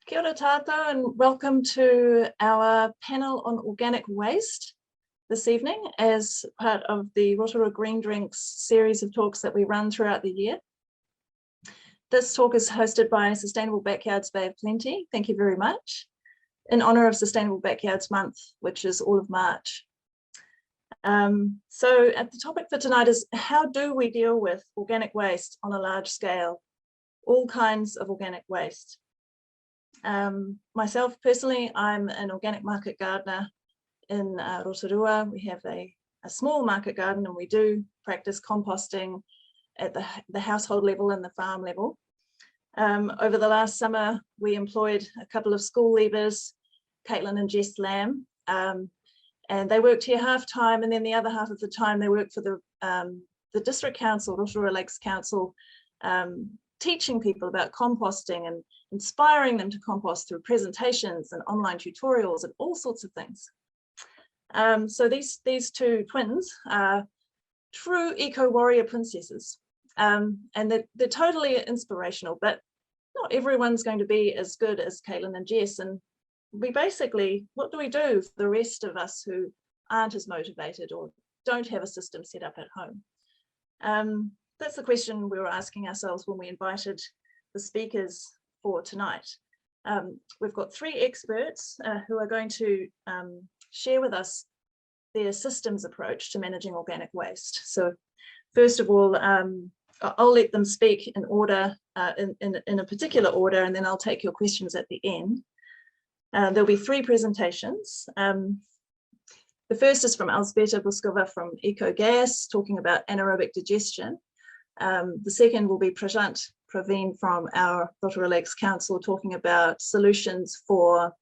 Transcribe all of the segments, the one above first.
Kia ora tātou and welcome to our panel on organic waste this evening as part of the Rotorua Green Drinks series of talks that we run throughout the year. This talk is hosted by Sustainable Backyards Bay of Plenty. Thank you very much. In honour of Sustainable Backyards Month, which is all of March. So the topic for tonight is how do we deal with organic waste on a large scale? All kinds of organic waste. Myself personally, I'm an organic market gardener in Rotorua. We have a small market garden and we do practice composting at the household level and the farm level. Over the last summer, we employed a couple of school leavers, Kaitlyn and Jess Lamb, and they worked here half time, and then the other half of the time they worked for the district council, Rotorua Lakes Council, teaching people about composting and inspiring them to compost through presentations and online tutorials and all sorts of things. So these two twins are true eco-warrior princesses, and they're totally inspirational, but not everyone's going to be as good as Kaitlyn and Jess. And we basically, what do we do for the rest of us who aren't as motivated or don't have a system set up at home? That's the question we were asking ourselves when we invited the speakers for tonight. We've got three experts who are going to share with us their systems approach to managing organic waste. So first of all, I'll let them speak in order, in a particular order, and then I'll take your questions at the end. There'll be three presentations. The first is from Alzbeta Bouskova from Ecogas, talking about anaerobic digestion. The second will be Prashant Praveen from our Rotorua Lakes Council, talking about solutions for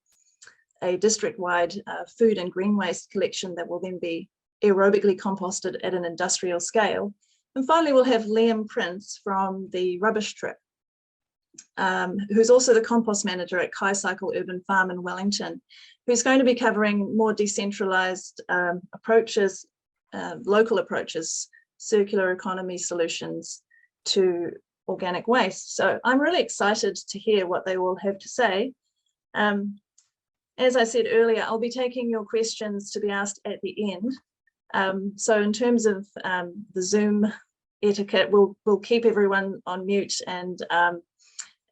a district-wide food and green waste collection that will then be aerobically composted at an industrial scale. And finally, we'll have Liam Prince from the Rubbish Trip, who's also the compost manager at Skycycle Urban Farm in Wellington, who's going to be covering more decentralized approaches, local approaches, circular economy solutions to organic waste. So I'm really excited to hear what they all have to say. As I said earlier, I'll be taking your questions to be asked at the end. So in terms of the Zoom etiquette, we'll keep everyone on mute and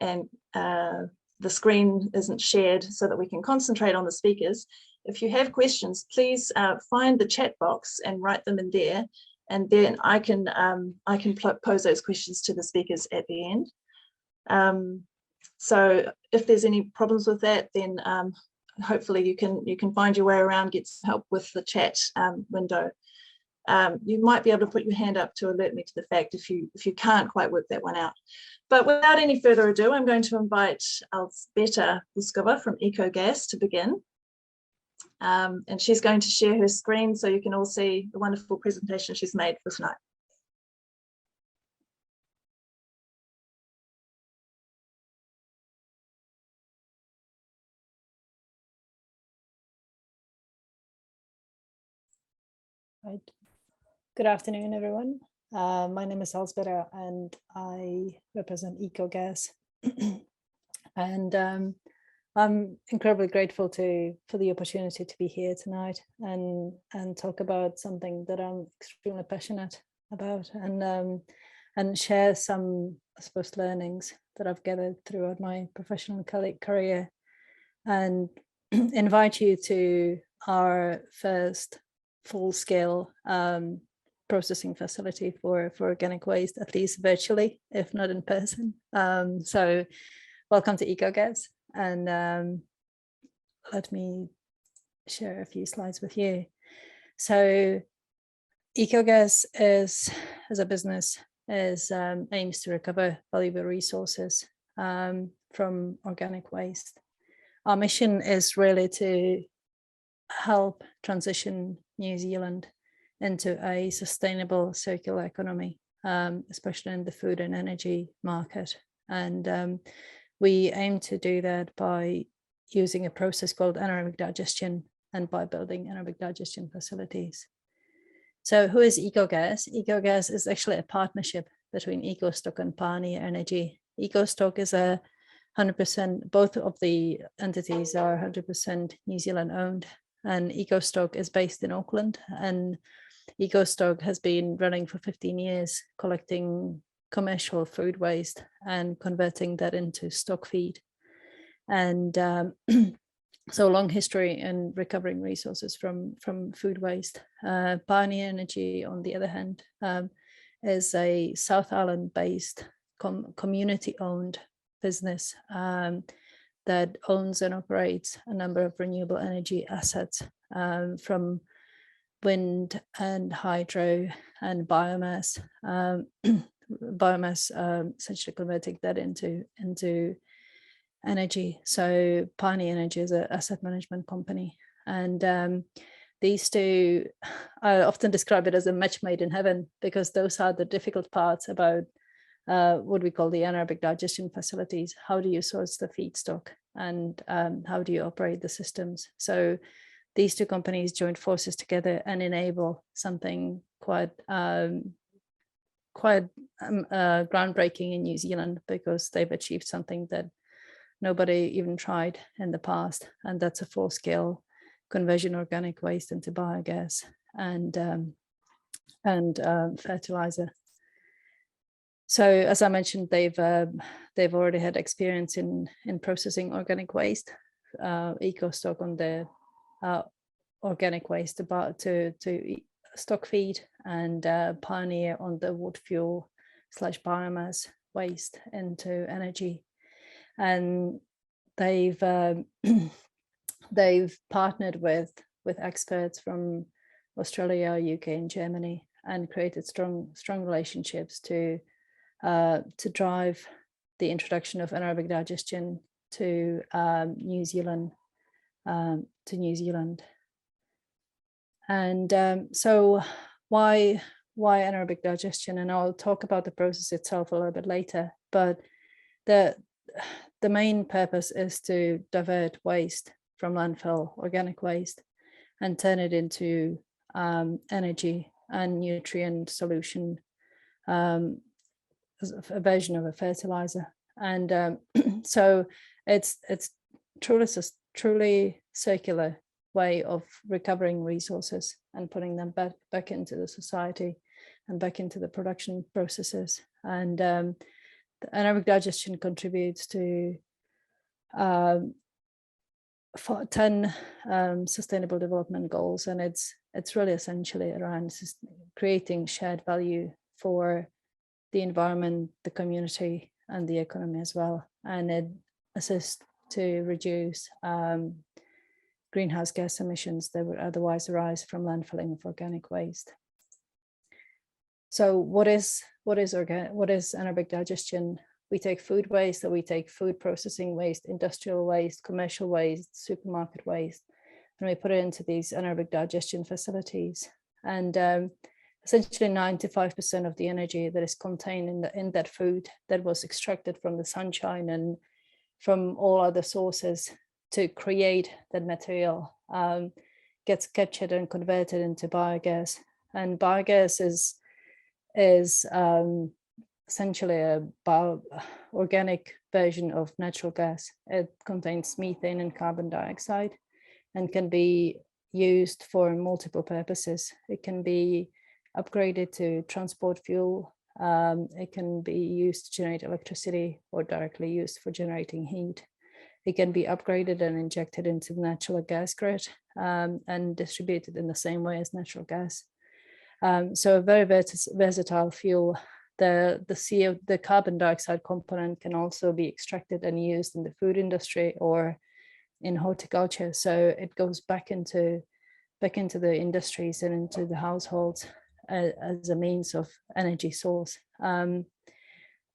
the screen isn't shared so that we can concentrate on the speakers. If you have questions, please find the chat box and write them in there. And then I can pose those questions to the speakers at the end. So if there's any problems with that, then hopefully you can find your way around, get some help with the chat window. You might be able to put your hand up to alert me to the fact if you can't quite work that one out. But without any further ado, I'm going to invite Alzbeta Bouskova from Ecogas to begin. And she's going to share her screen so you can all see the wonderful presentation she's made for tonight. Right. Good afternoon, everyone. My name is Alzbeta and I represent Ecogas. And I'm incredibly grateful for the opportunity to be here tonight and talk about something that I'm extremely passionate about and share some, I suppose, learnings that I've gathered throughout my professional career and invite you to our first full-scale processing facility for organic waste, at least virtually, if not in person. So welcome to Ecogas. And let me share a few slides with you. So Ecogas as a business aims to recover valuable resources from organic waste. Our mission is really to help transition New Zealand into a sustainable circular economy, especially in the food and energy market. And we aim to do that by using a process called anaerobic digestion and by building anaerobic digestion facilities. So who is Ecogas? Ecogas is actually a partnership between Ecostock and Pioneer Energy. Ecostock is a 100%, both of the entities are 100% New Zealand owned, and EcoStock is based in Auckland, and EcoStock has been running for 15 years, collecting commercial food waste and converting that into stock feed. And so long history in recovering resources from food waste. Pioneer Energy, on the other hand, is a South Island based community owned business that owns and operates a number of renewable energy assets, from wind and hydro and biomass, essentially converting that into energy. So Pioneer Energy is an asset management company, and these two, I often describe it as a match made in heaven, because those are the difficult parts about what we call the anaerobic digestion facilities. How do you source the feedstock, and how do you operate the systems? So these two companies joined forces together and enable something quite groundbreaking in New Zealand, because they've achieved something that nobody even tried in the past, and that's a full-scale conversion organic waste into biogas and fertilizer. So, as I mentioned, they've already had experience in processing organic waste. EcoStock on their organic waste to stock feed, and Pioneer on the wood fuel / biomass waste into energy. And they've partnered with experts from Australia, UK, and Germany, and created strong relationships to drive the introduction of anaerobic digestion to New Zealand. And so why anaerobic digestion? And I'll talk about the process itself a little bit later, but the main purpose is to divert waste from landfill, organic waste, and turn it into energy and nutrient solution, as a version of a fertilizer. And so it's truly circular way of recovering resources and putting them back into the society and back into the production processes. And the anaerobic digestion contributes to 10 sustainable development goals, and it's really essentially around creating shared value for the environment, the community, and the economy as well. And it assists to reduce greenhouse gas emissions that would otherwise arise from landfilling of organic waste. So what is anaerobic digestion? We take food waste, or we take food processing waste, industrial waste, commercial waste, supermarket waste, and we put it into these anaerobic digestion facilities. And essentially 95% of the energy that is contained in that food that was extracted from the sunshine and from all other sources to create that material gets captured and converted into biogas. And biogas is essentially a organic version of natural gas. It contains methane and carbon dioxide and can be used for multiple purposes. It can be upgraded to transport fuel. It can be used to generate electricity or directly used for generating heat. It can be upgraded and injected into the natural gas grid and distributed in the same way as natural gas. So a very versatile fuel. The carbon dioxide component can also be extracted and used in the food industry or in horticulture. So it goes back into the industries and into the households as a means of energy source.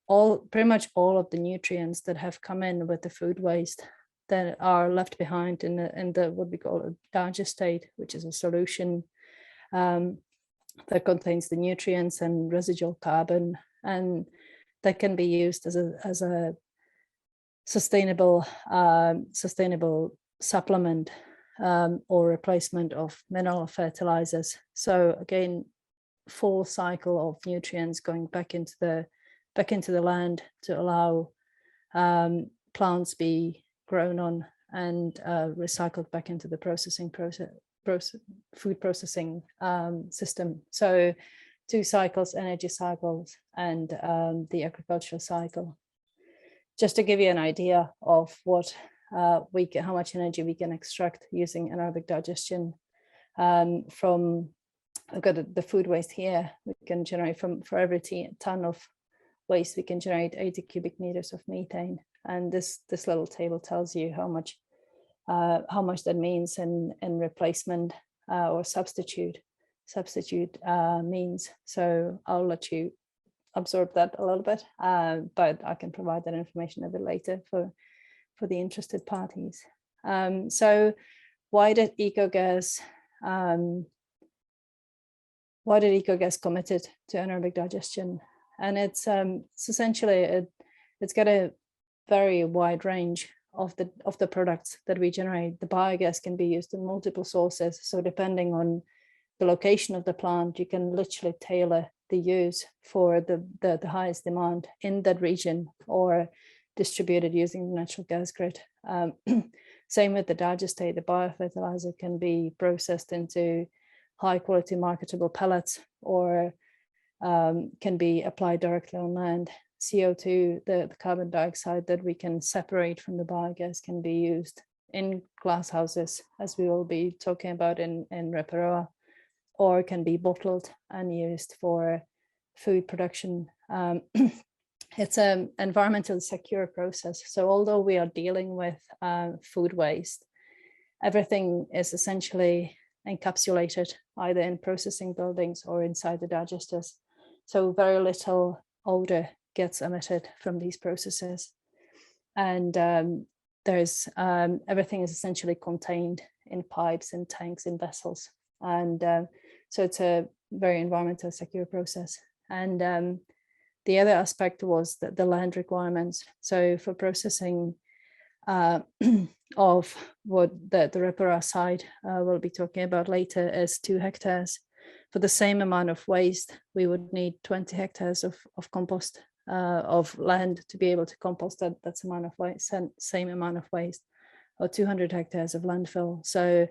Pretty much all of the nutrients that have come in with the food waste that are left behind in the what we call a digest state, which is a solution that contains the nutrients and residual carbon, and that can be used as a sustainable supplement or replacement of mineral fertilizers. So again, full cycle of nutrients going back into the land to allow plants be grown on and recycled back into the food processing system. So 2 cycles, energy cycles, and the agricultural cycle. Just to give you an idea of what how much energy we can extract using anaerobic digestion from, I've got the food waste here. We can generate for every ton of waste, we can generate 80 cubic meters of methane. And this little table tells you how much that means in replacement or substitute means. So I'll let you absorb that a little bit, but I can provide that information a bit later for the interested parties. So why did Ecogas committed to anaerobic digestion? And it's essentially it's got a very wide range of the products that we generate. The biogas can be used in multiple sources. So depending on the location of the plant, you can literally tailor the use for the highest demand in that region, or distributed using the natural gas grid. Same with the digestate. The biofertilizer can be processed into high quality marketable pellets, or can be applied directly on land. CO2, the carbon dioxide that we can separate from the biogas, can be used in glass houses, as we will be talking about in Rotorua, or can be bottled and used for food production. It's an environmentally secure process. So although we are dealing with food waste, everything is essentially encapsulated either in processing buildings or inside the digesters. So very little odor gets emitted from these processes. And there's everything is essentially contained in pipes and tanks and vessels. And so it's a very environmentally secure process. And the other aspect was the land requirements. So for processing of what the Rotorua side we'll be talking about later is 2 hectares. For the same amount of waste, we would need 20 hectares of compost, of land to be able to compost that's amount of waste, same amount of waste, or 200 hectares of landfill. So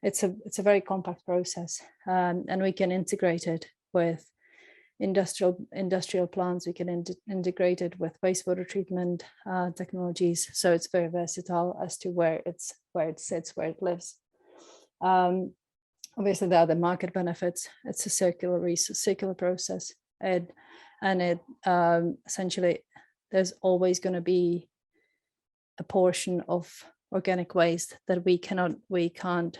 it's a very compact process, and we can integrate it with industrial plants. We can integrate it with wastewater treatment technologies. So it's very versatile as to where it sits, where it lives. Obviously, there are the market benefits. It's a circular process, and it essentially, there's always going to be a portion of organic waste that we can't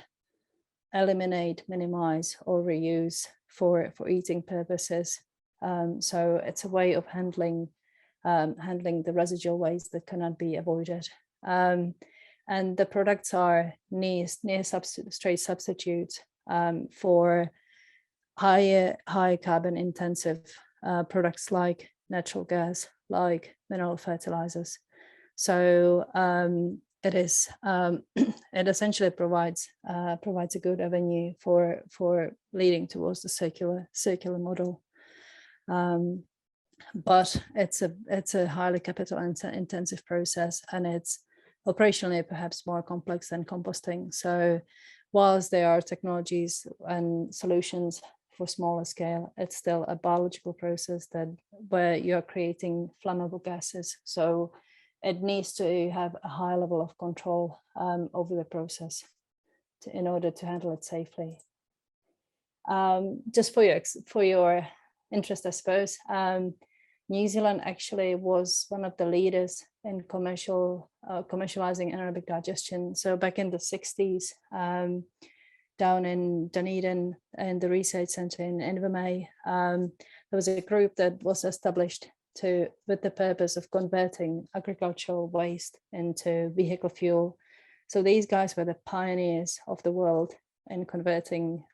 eliminate, minimize, or reuse for eating purposes. So it's a way of handling the residual waste that cannot be avoided. And the products are near substrate substitutes for high carbon intensive products like natural gas, like mineral fertilizers. So it essentially provides a good avenue for leading towards the circular model. But it's a highly capital intensive process, and it's operationally perhaps more complex than composting. So whilst there are technologies and solutions for smaller scale, it's still a biological process where you're creating flammable gases. So it needs to have a high level of control over the process in order to handle it safely. Just for your interest, I suppose, New Zealand actually was one of the leaders in commercializing anaerobic digestion. So back in the 60s, down in Dunedin and the research center in Invermay, there was a group that was established with the purpose of converting agricultural waste into vehicle fuel. So these guys were the pioneers of the world in converting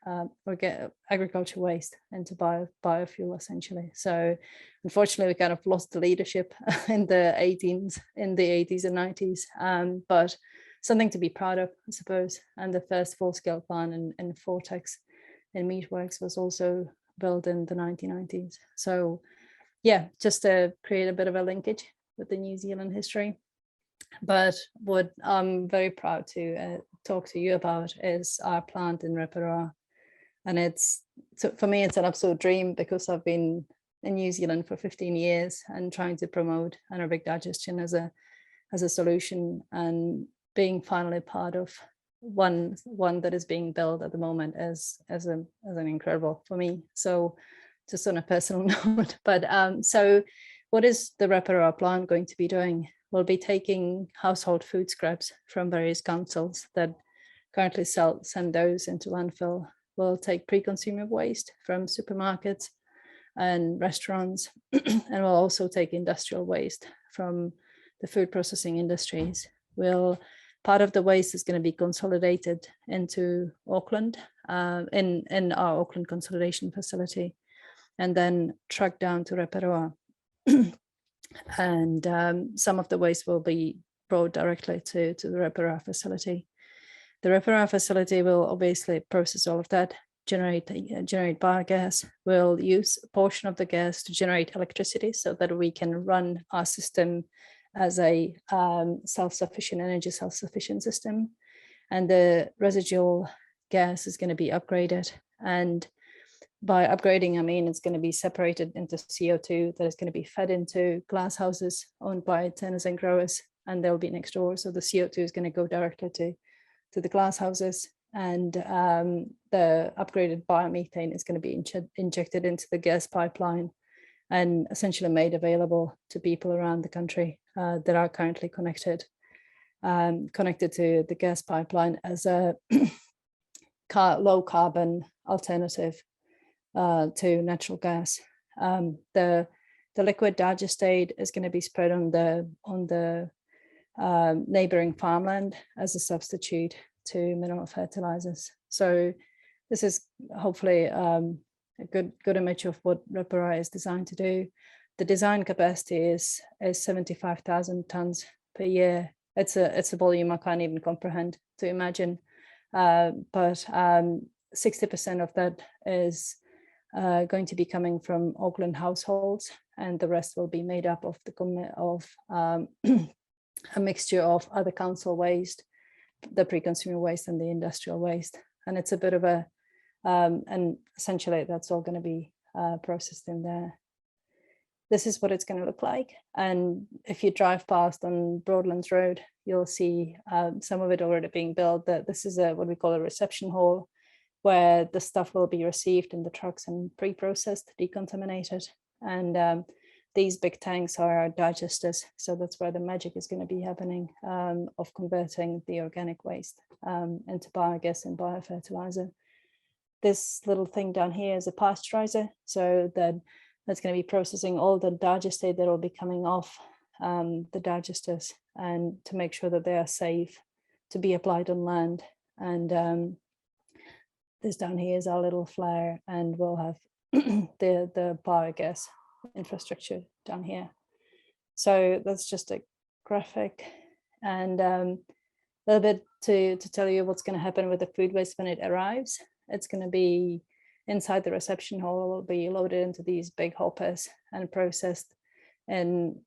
agricultural waste into biofuel, essentially. So unfortunately, we kind of lost the leadership in the 80s and 90s, but something to be proud of, I suppose. And the first full-scale plant in Vortex in Meatworks was also built in the 1990s. So yeah, just to create a bit of a linkage with the New Zealand history. But what I'm very proud to talk to you about is our plant in Rotorua. And so for me, it's an absolute dream, because I've been in New Zealand for 15 years and trying to promote anaerobic digestion as a solution, and being finally part of one that is being built at the moment as an incredible for me. So just on a personal note, but so what is the Rotorua plant going to be doing? We'll be taking household food scraps from various councils that currently send those into landfill. We'll take pre-consumer waste from supermarkets and restaurants, and we'll also take industrial waste from the food processing industries. Part of the waste is going to be consolidated into Auckland, in our Auckland consolidation facility, and then trucked down to Rotorua. And some of the waste will be brought directly to the Rotorua facility. The Rotorua facility will obviously process all of that, generate biogas. We'll use a portion of the gas to generate electricity so that we can run our system as a energy self-sufficient system. And the residual gas is going to be upgraded. And by upgrading, I mean it's going to be separated into CO2 that is going to be fed into glass houses owned by tenants and growers, and they'll be next door. So the CO2 is going to go directly to the glass houses, and the upgraded biomethane is going to be injected into the gas pipeline and essentially made available to people around the country that are currently connected to the gas pipeline as a low carbon alternative to natural gas. The liquid digestate is going to be spread on the neighboring farmland as a substitute to mineral fertilizers. So this is hopefully a good image of what Rotorua is designed to do. The design capacity is 75,000 tons per year. It's a volume I can't even comprehend to imagine, but 60% of that is going to be coming from Auckland households, and the rest will be made up of a mixture of other council waste, the pre-consumer waste, and the industrial waste. And it's a bit of a, and essentially that's all going to be processed in there. This is what it's going to look like. And if you drive past on Broadlands Road, you'll see some of it already being built. This is what we call a reception hall, where the stuff will be received in the trucks and pre-processed, decontaminated. And these big tanks are our digesters. So that's where the magic is going to be happening, of converting the organic waste into biogas and biofertilizer. This little thing down here is a pasteurizer. So that's going to be processing all the digestate that will be coming off the digesters, and to make sure that they are safe to be applied on land. And this down here is our little flare, and we'll have the biogas infrastructure down here. So that's just a graphic, and a little bit to tell you what's going to happen with the food waste when it arrives. It's going to be inside the reception hall. It will be loaded into these big hoppers and processed in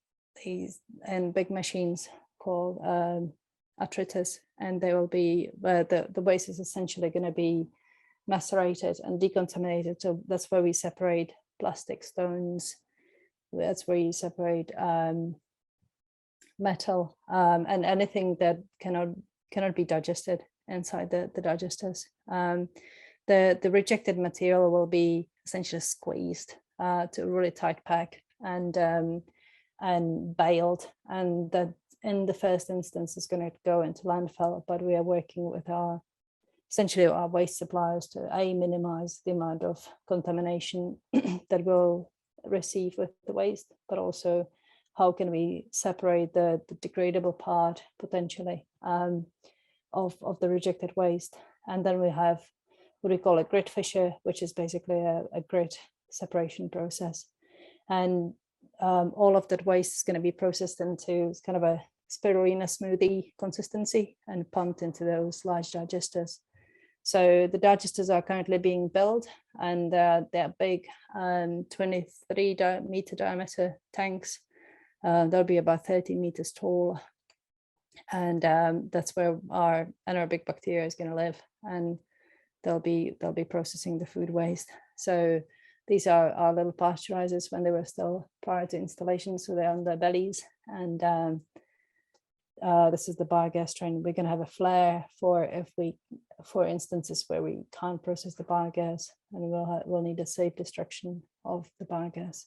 big machines called attritas, and they will be the waste is essentially going to be macerated and decontaminated. So that's where we separate plastic, stones. That's where you separate metal and anything that cannot be digested inside the digesters. The rejected material will be essentially squeezed to a really tight pack and baled, and that in the first instance is going to go into landfill. But we are working with our waste suppliers to minimize the amount of contamination that we'll receive with the waste, but also how can we separate the degradable part potentially of the rejected waste. And then we have what we call a grit fisher, which is basically a grit separation process. And all of that waste is going to be processed into kind of a spirulina smoothie consistency and pumped into those large digesters. So the digesters are currently being built, and they're big 23 meter diameter tanks. They'll be about 30 meters tall, and that's where our anaerobic bacteria is going to live, and they'll be processing the food waste. So these are our little pasteurizers when they were still prior to installation, so they're on their bellies, and this is the biogas train. We're going to have a flare for instances where we can't process the biogas, and we'll need a safe destruction of the biogas.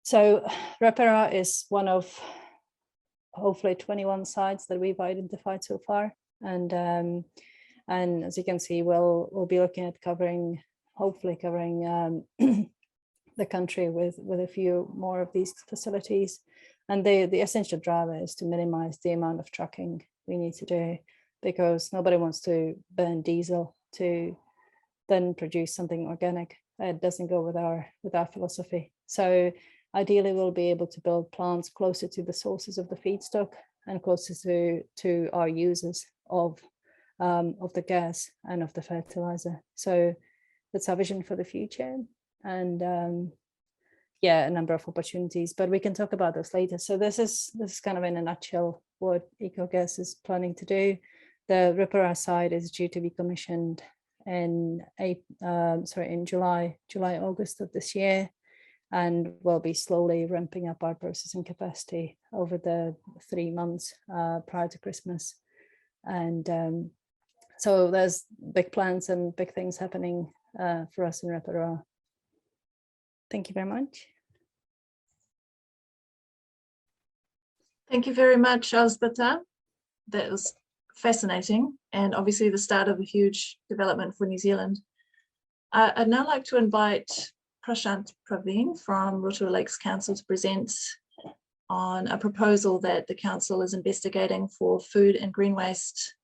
So Rotorua is one of hopefully 21 sites that we've identified so far, and as you can see, we'll be looking at hopefully covering the country with a few more of these facilities. And the essential driver is to minimize the amount of trucking we need to do, because nobody wants to burn diesel to then produce something organic. It doesn't go with our philosophy. So ideally, we'll be able to build plants closer to the sources of the feedstock and closer to our users of the gas and of the fertilizer. So that's our vision for the future, and yeah, a number of opportunities, but we can talk about those later. So this is kind of in a nutshell what Ecogas is planning to do. The Rotorua site is due to be commissioned in July, August of this year, and we'll be slowly ramping up our processing capacity over the 3 months prior to Christmas. And so there's big plans and big things happening for us in Rotorua. Thank you very much. Thank you very much, Alzbeta. That was fascinating, and obviously the start of a huge development for New Zealand. I'd now like to invite Prashant Praveen from Rotorua Lakes Council to present on a proposal that the council is investigating for food and green waste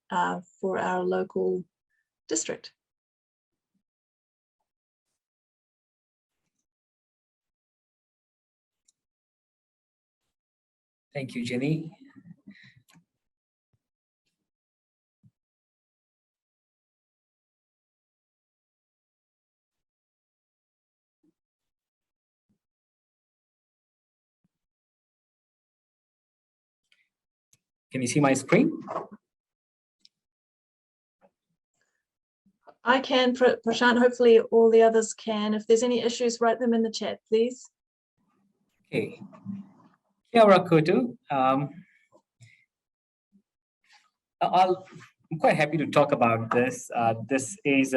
for our local district. Thank you, Jenny. Can you see my screen? I can, Prashant, hopefully all the others can. If there's any issues, write them in the chat, please. Okay. Kia ora koutou. I'm quite happy to talk about this. This is,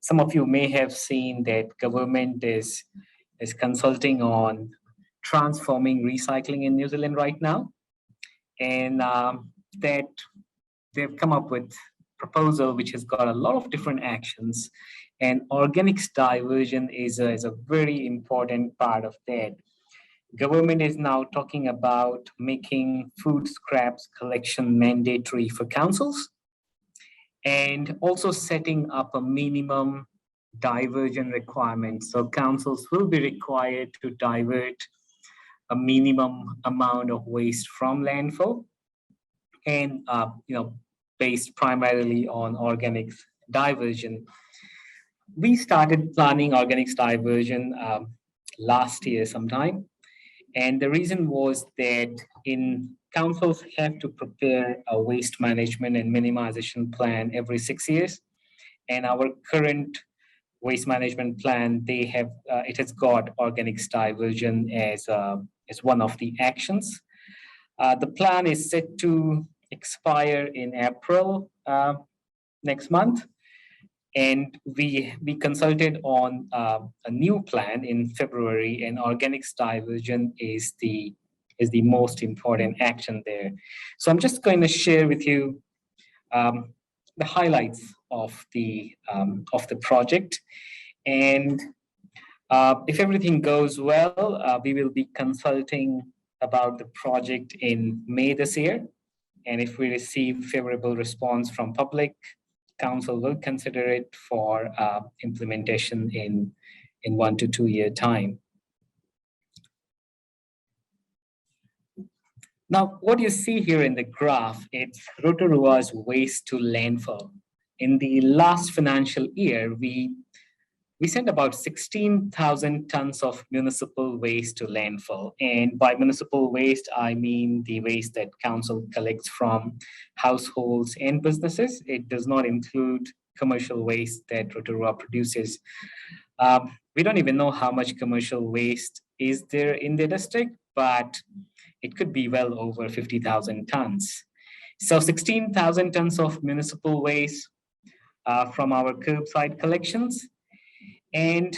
some of you may have seen that government is consulting on transforming recycling in New Zealand right now. And that they've come up with a proposal which has got a lot of different actions, and organics diversion is a very important part of that. Government is now talking about making food scraps collection mandatory for councils, and also setting up a minimum diversion requirement. So councils will be required to divert a minimum amount of waste from landfill, and based primarily on organics diversion. We started planning organics diversion last year sometime, and the reason was that councils have to prepare a waste management and minimization plan every 6 years, and our current waste management plan, it has got organics diversion as one of the actions. The plan is set to expire in April next month, and we consulted on a new plan in February, and organics diversion is the most important action there. So I'm just going to share with you the highlights of the project, and if everything goes well, we will be consulting about the project in May this year, and if we receive favorable response from public, council will consider it for implementation in 1 to 2 year time. Now, what you see here in the graph, it's Rotorua's waste to landfill. In the last financial year, we we sent about 16,000 tons of municipal waste to landfill. And by municipal waste, I mean the waste that council collects from households and businesses. It does not include commercial waste that Rotorua produces. We don't even know how much commercial waste is there in the district, but it could be well over 50,000 tons. So 16,000 tons of municipal waste from our curbside collections. And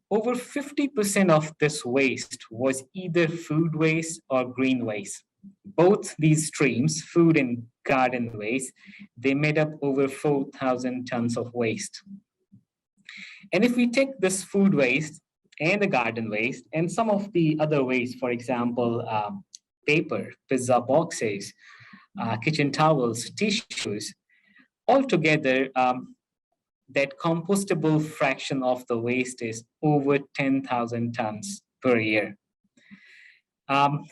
over 50% of this waste was either food waste or green waste. Both these streams, food and garden waste, they made up over 4,000 tons of waste. And if we take this food waste and the garden waste and some of the other waste, for example, paper, pizza boxes, kitchen towels, tissues, altogether, that compostable fraction of the waste is over 10,000 tons per year.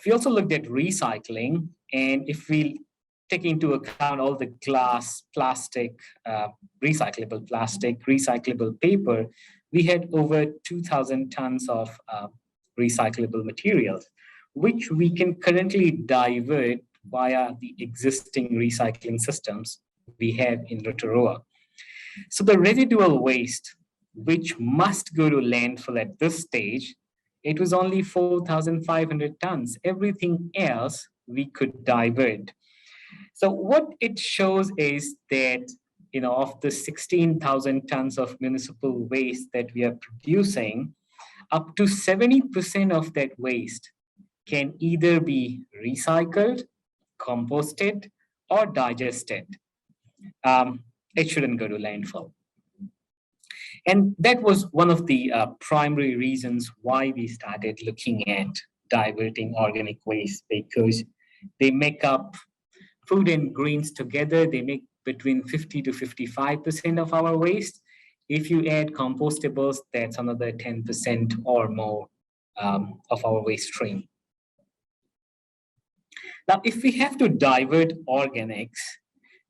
We also looked at recycling, and if we take into account all the glass, plastic, recyclable plastic, recyclable paper, we had over 2,000 tons of recyclable materials, which we can currently divert via the existing recycling systems we have in Rotorua. So the residual waste, which must go to landfill at this stage, it was only 4,500 tons. Everything else we could divert. So what it shows is that, of the 16,000 tons of municipal waste that we are producing, up to 70% of that waste can either be recycled, composted, or digested. It shouldn't go to landfill. And that was one of the primary reasons why we started looking at diverting organic waste, because they make up food and greens together. They make between 50 to 55% of our waste. If you add compostables, that's another 10% or more of our waste stream. Now, if we have to divert organics,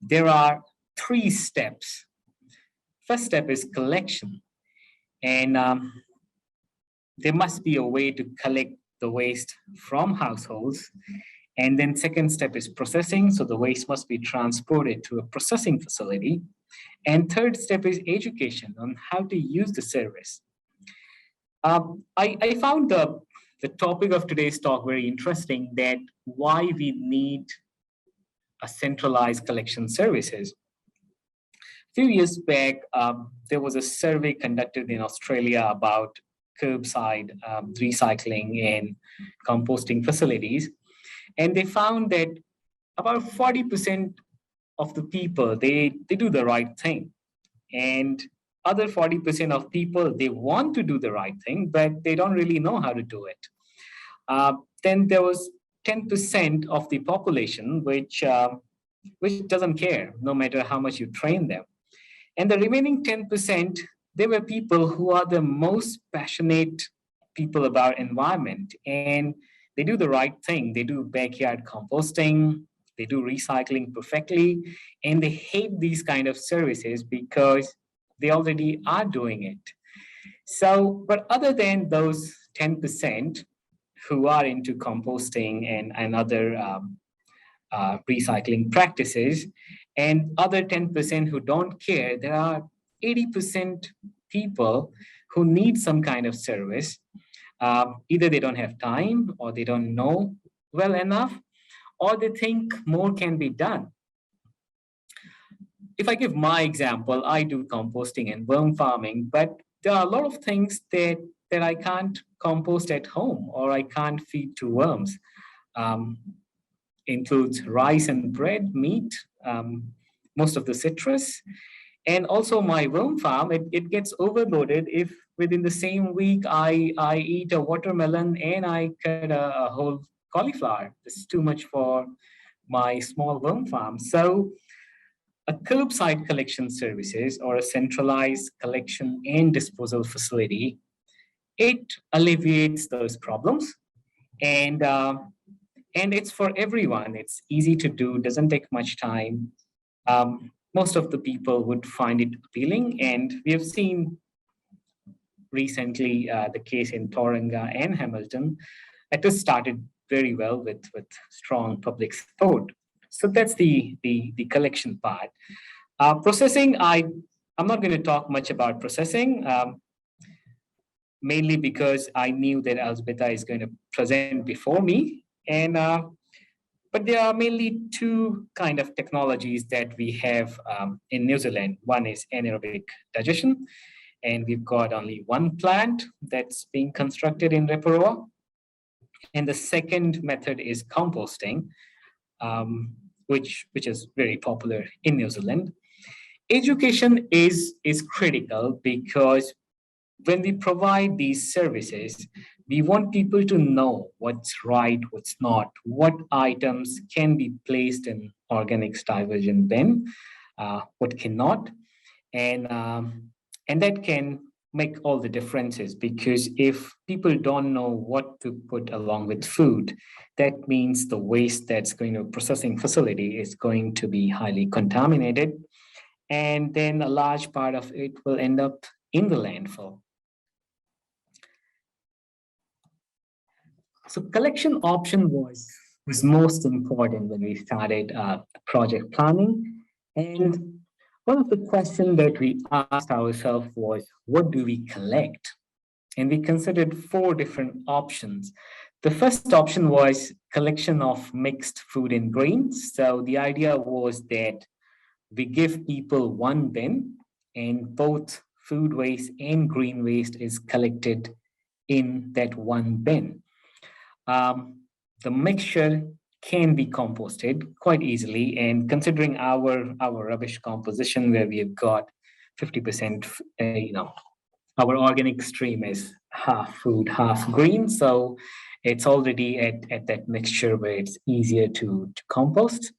there are 3 steps. First step is collection. And there must be a way to collect the waste from households. And then second step is processing. So the waste must be transported to a processing facility. And third step is education on how to use the service. I found the topic of today's talk very interesting, that why we need a centralized collection services. A few years back, there was a survey conducted in Australia about curbside recycling and composting facilities. And they found that about 40% of the people, they do the right thing. And other 40% of people, they want to do the right thing, but they don't really know how to do it. Then there was 10% of the population which doesn't care, no matter how much you train them. And the remaining 10%, they were people who are the most passionate people about environment, and they do the right thing. They do backyard composting, they do recycling perfectly, and they hate these kind of services because they already are doing it. So, but other than those 10% who are into composting and other recycling practices, and other 10% who don't care, there are 80% people who need some kind of service. Either they don't have time, or they don't know well enough, or they think more can be done. If I give my example, I do composting and worm farming, but there are a lot of things that I can't compost at home, or I can't feed to worms. Includes rice and bread, meat, most of the citrus. And also my worm farm, it gets overloaded if within the same week I eat a watermelon and I cut a whole cauliflower. This is too much for my small worm farm. So a curbside collection services, or a centralized collection and disposal facility, it alleviates those problems. And it's for everyone. It's easy to do, doesn't take much time. Most of the people would find it appealing, and we have seen recently the case in Tauranga and Hamilton, it has started very well with strong public support. So that's the collection part. Processing, I'm not going to talk much about processing, mainly because I knew that Alzbeta is going to present before me. And but there are mainly two kind of technologies that we have in New Zealand. One is anaerobic digestion, and we've got only one plant that's being constructed in Rotorua. And the second method is composting, which is very popular in New Zealand. Education is critical because when we provide these services, we want people to know what's right, what's not, what items can be placed in organics diversion bin, what cannot, and that can make all the differences, because if people don't know what to put along with food, that means the waste that's going to a processing facility is going to be highly contaminated, and then a large part of it will end up in the landfill. So collection option was most important when we started project planning. And one of the questions that we asked ourselves was, what do we collect? And we considered 4 different options. The first option was collection of mixed food and grains. So the idea was that we give people one bin, and both food waste and green waste is collected in that one bin. The mixture can be composted quite easily, and considering our rubbish composition, where we have got 50%, our organic stream is half food, half green, so it's already at that mixture where it's easier to compost.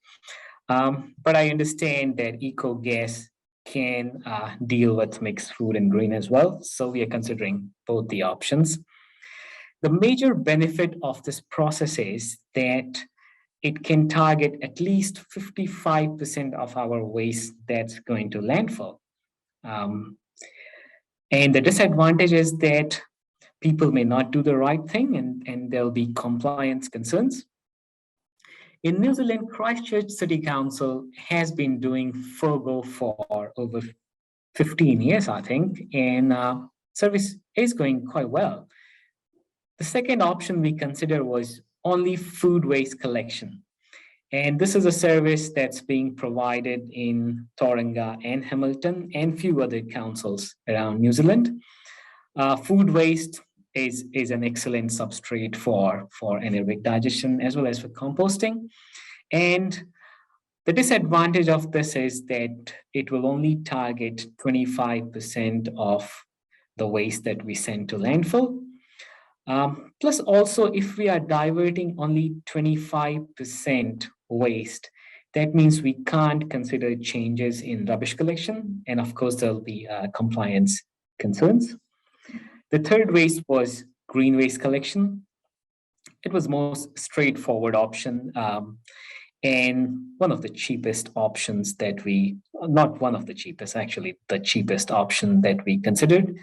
But I understand that Ecogas can deal with mixed food and green as well, so we are considering both the options. The major benefit of this process is that it can target at least 55% of our waste that's going to landfill. And the disadvantage is that people may not do the right thing, and there'll be compliance concerns. In New Zealand, Christchurch City Council has been doing FOGO for over 15 years, I think, and service is going quite well. The second option we considered was only food waste collection. And this is a service that's being provided in Tauranga and Hamilton and few other councils around New Zealand. Food waste is an excellent substrate for anaerobic digestion as well as for composting. And the disadvantage of this is that it will only target 25% of the waste that we send to landfill. Plus also, if we are diverting only 25% waste, that means we can't consider changes in rubbish collection. And of course, there'll be compliance concerns. The third waste was green waste collection. It was most straightforward option and one of the cheapest options that not one of the cheapest, actually the cheapest option that we considered.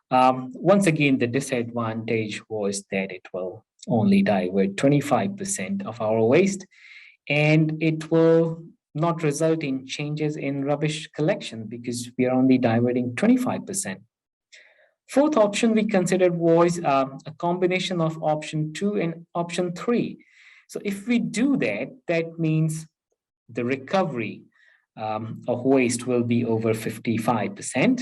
Once again, the disadvantage was that it will only divert 25% of our waste, and it will not result in changes in rubbish collection because we are only diverting 25%. Fourth option we considered was a combination of option 2 and option 3. So if we do that, that means the recovery of waste will be over 55%.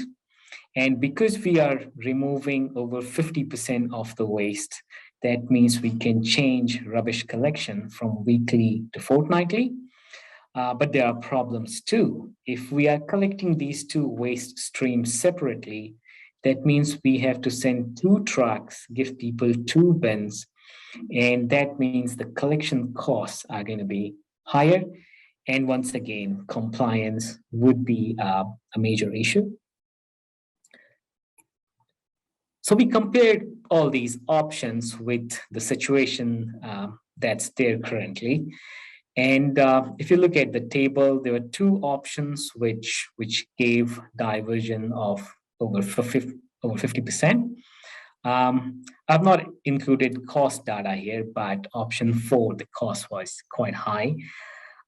And because we are removing over 50% of the waste, that means we can change rubbish collection from weekly to fortnightly. But there are problems too. If we are collecting these 2 waste streams separately, that means we have to send 2 trucks, give people 2 bins, and that means the collection costs are going to be higher. And once again, compliance would be a major issue. So we compared all these options with the situation that's there currently. And if you look at the table, there were 2 options which gave diversion of over over 50%. I've not included cost data here, but option 4, the cost was quite high.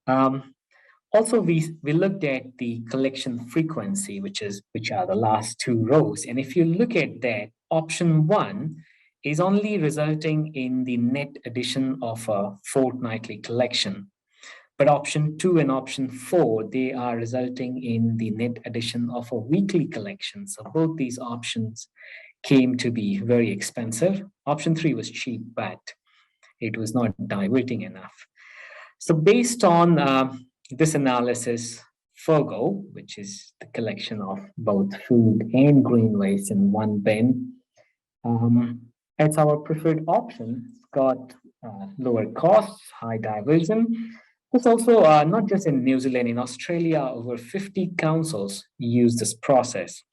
Also, we looked at the collection frequency, which are the last 2 rows. And if you look at that, option 1 is only resulting in the net addition of a fortnightly collection. But option 2 and option 4, they are resulting in the net addition of a weekly collection. So both these options came to be very expensive. Option 3 was cheap, but it was not diverting enough. So based on this analysis, FOGO, which is the collection of both food and green waste in one bin, it's our preferred option. It's got lower costs, high diversion. It's also not just in New Zealand, in Australia, over 50 councils use this process.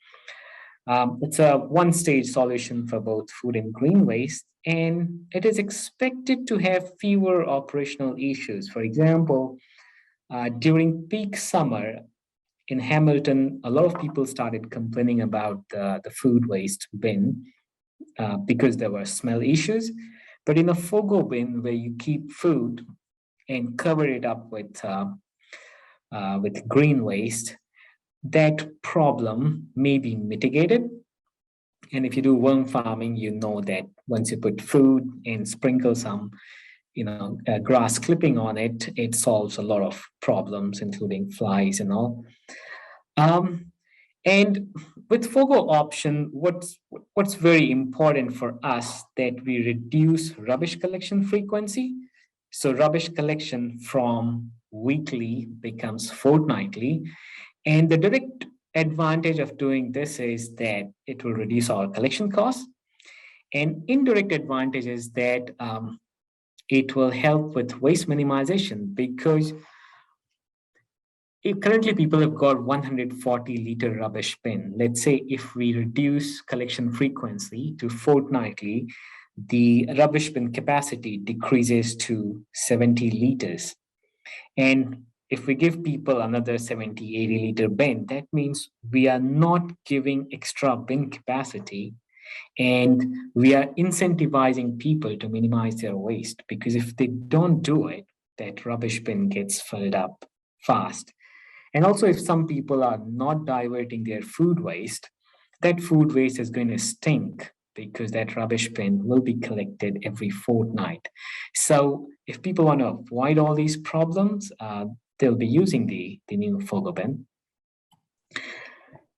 It's a one-stage solution for both food and green waste, and it is expected to have fewer operational issues. For example, during peak summer in Hamilton, a lot of people started complaining about the food waste bin because there were smell issues. But in a FOGO bin where you keep food and cover it up with green waste, that problem may be mitigated. And if you do worm farming, you know that once you put food and sprinkle some, grass clipping on it, it solves a lot of problems, including flies and all. And with FOGO option, what's very important for us that we reduce rubbish collection frequency. So rubbish collection from weekly becomes fortnightly. And the direct advantage of doing this is that it will reduce our collection costs. And indirect advantage is that it will help with waste minimization, because currently people have got 140-liter rubbish bin. Let's say if we reduce collection frequency to fortnightly, the rubbish bin capacity decreases to 70 liters. And if we give people another 70, 80-liter bin, that means we are not giving extra bin capacity, and we are incentivizing people to minimize their waste, because if they don't do it, that rubbish bin gets filled up fast. And also, if some people are not diverting their food waste, that food waste is going to stink, because that rubbish bin will be collected every fortnight. So if people want to avoid all these problems, they'll be using the new FOGO bin.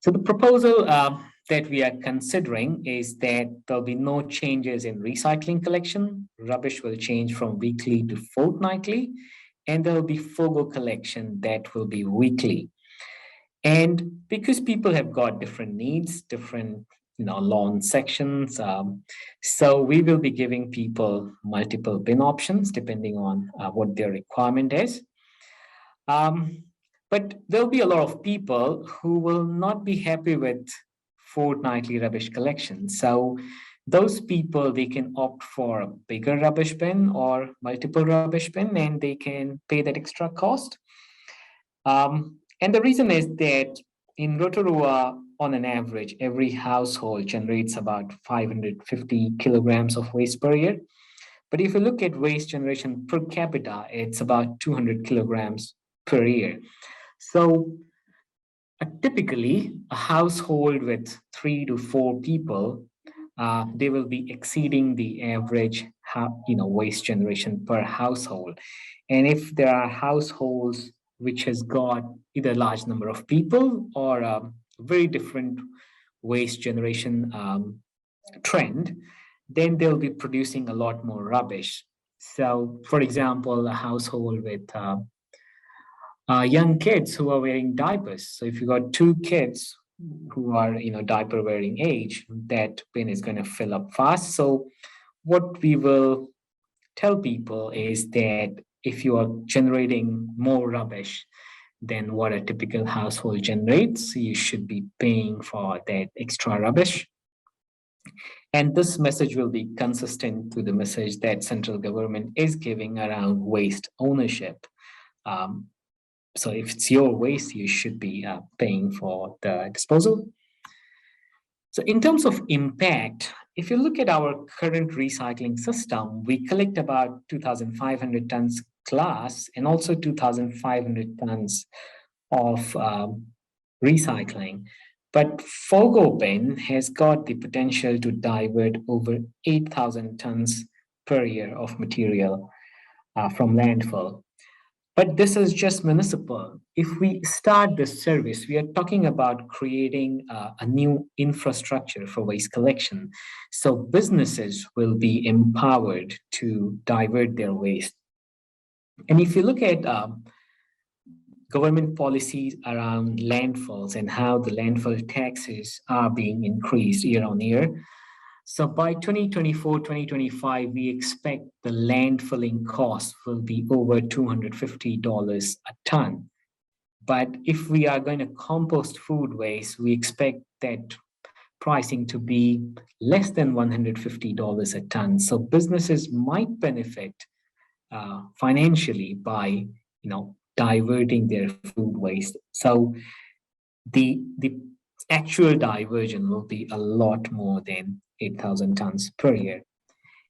So the proposal that we are considering is that there'll be no changes in recycling collection. Rubbish will change from weekly to fortnightly, and there'll be FOGO collection that will be weekly. And because people have got different needs, different lawn sections, so we will be giving people multiple bin options depending on what their requirement is. But there'll be a lot of people who will not be happy with fortnightly rubbish collection. So those people, they can opt for a bigger rubbish bin or multiple rubbish bin, and they can pay that extra cost. And the reason is that in Rotorua, on an average, every household generates about 550 kilograms of waste per year. But if you look at waste generation per capita, it's about 200 kilograms per year. So typically, a household with 3 to 4 people, they will be exceeding the average waste generation per household. And if there are households which has got either a large number of people or a very different waste generation trend, then they'll be producing a lot more rubbish. So, for example, a household with young kids who are wearing diapers. So if you got 2 kids who are diaper wearing age, that bin is going to fill up fast. So what we will tell people is that if you are generating more rubbish than what a typical household generates, you should be paying for that extra rubbish. And this message will be consistent to the message that central government is giving around waste ownership. So if it's your waste, you should be paying for the disposal. So in terms of impact, if you look at our current recycling system, we collect about 2,500 tons glass and also 2,500 tons of recycling. But Fogo Bin has got the potential to divert over 8,000 tons per year of material from landfill. But this is just municipal. If we start this service, we are talking about creating a new infrastructure for waste collection. So businesses will be empowered to divert their waste. And if you look at government policies around landfills and how the landfill taxes are being increased year on year. So by 2024, 2025, we expect the landfilling cost will be over $250 a ton. But if we are going to compost food waste, we expect that pricing to be less than $150 a ton. So businesses might benefit financially by, diverting their food waste. So the actual diversion will be a lot more than 8,000 tons per year.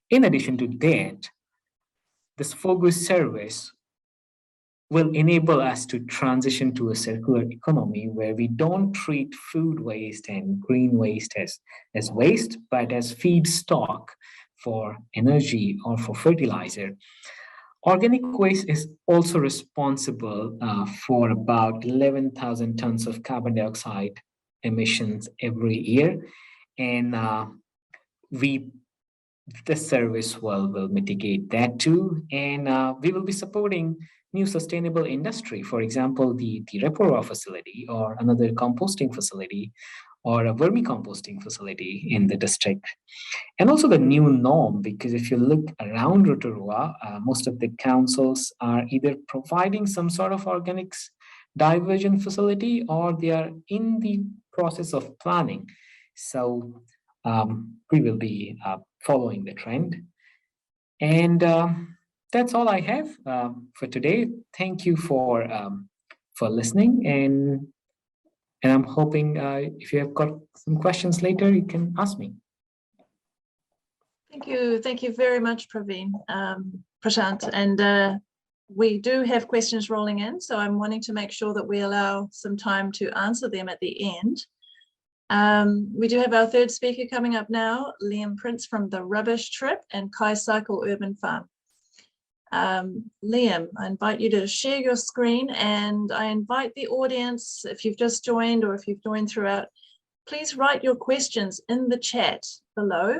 In addition to that, this Focus service will enable us to transition to a circular economy where we don't treat food waste and green waste as waste, but as feedstock for energy or for fertilizer. Organic waste is also responsible for about 11,000 tons of carbon dioxide emissions every year. And this service will mitigate that too. And we will be supporting new sustainable industry. For example, the Rotorua facility or another composting facility or a vermicomposting facility in the district. And also the new norm, because if you look around Rotorua, most of the councils are either providing some sort of organics diversion facility or they are in the process of planning. So we will be following the trend. And that's all I have for today. Thank you for listening. And I'm hoping if you have got some questions later, you can ask me. Thank you very much, Praveen, Prashant. And we do have questions rolling in, so I'm wanting to make sure that we allow some time to answer them at the end. We do have our third speaker coming up now, Liam Prince from The Rubbish Trip and Skycycle Urban Farm. Liam, I invite you to share your screen, and I invite the audience, if you've just joined or if you've joined throughout, please write your questions in the chat below.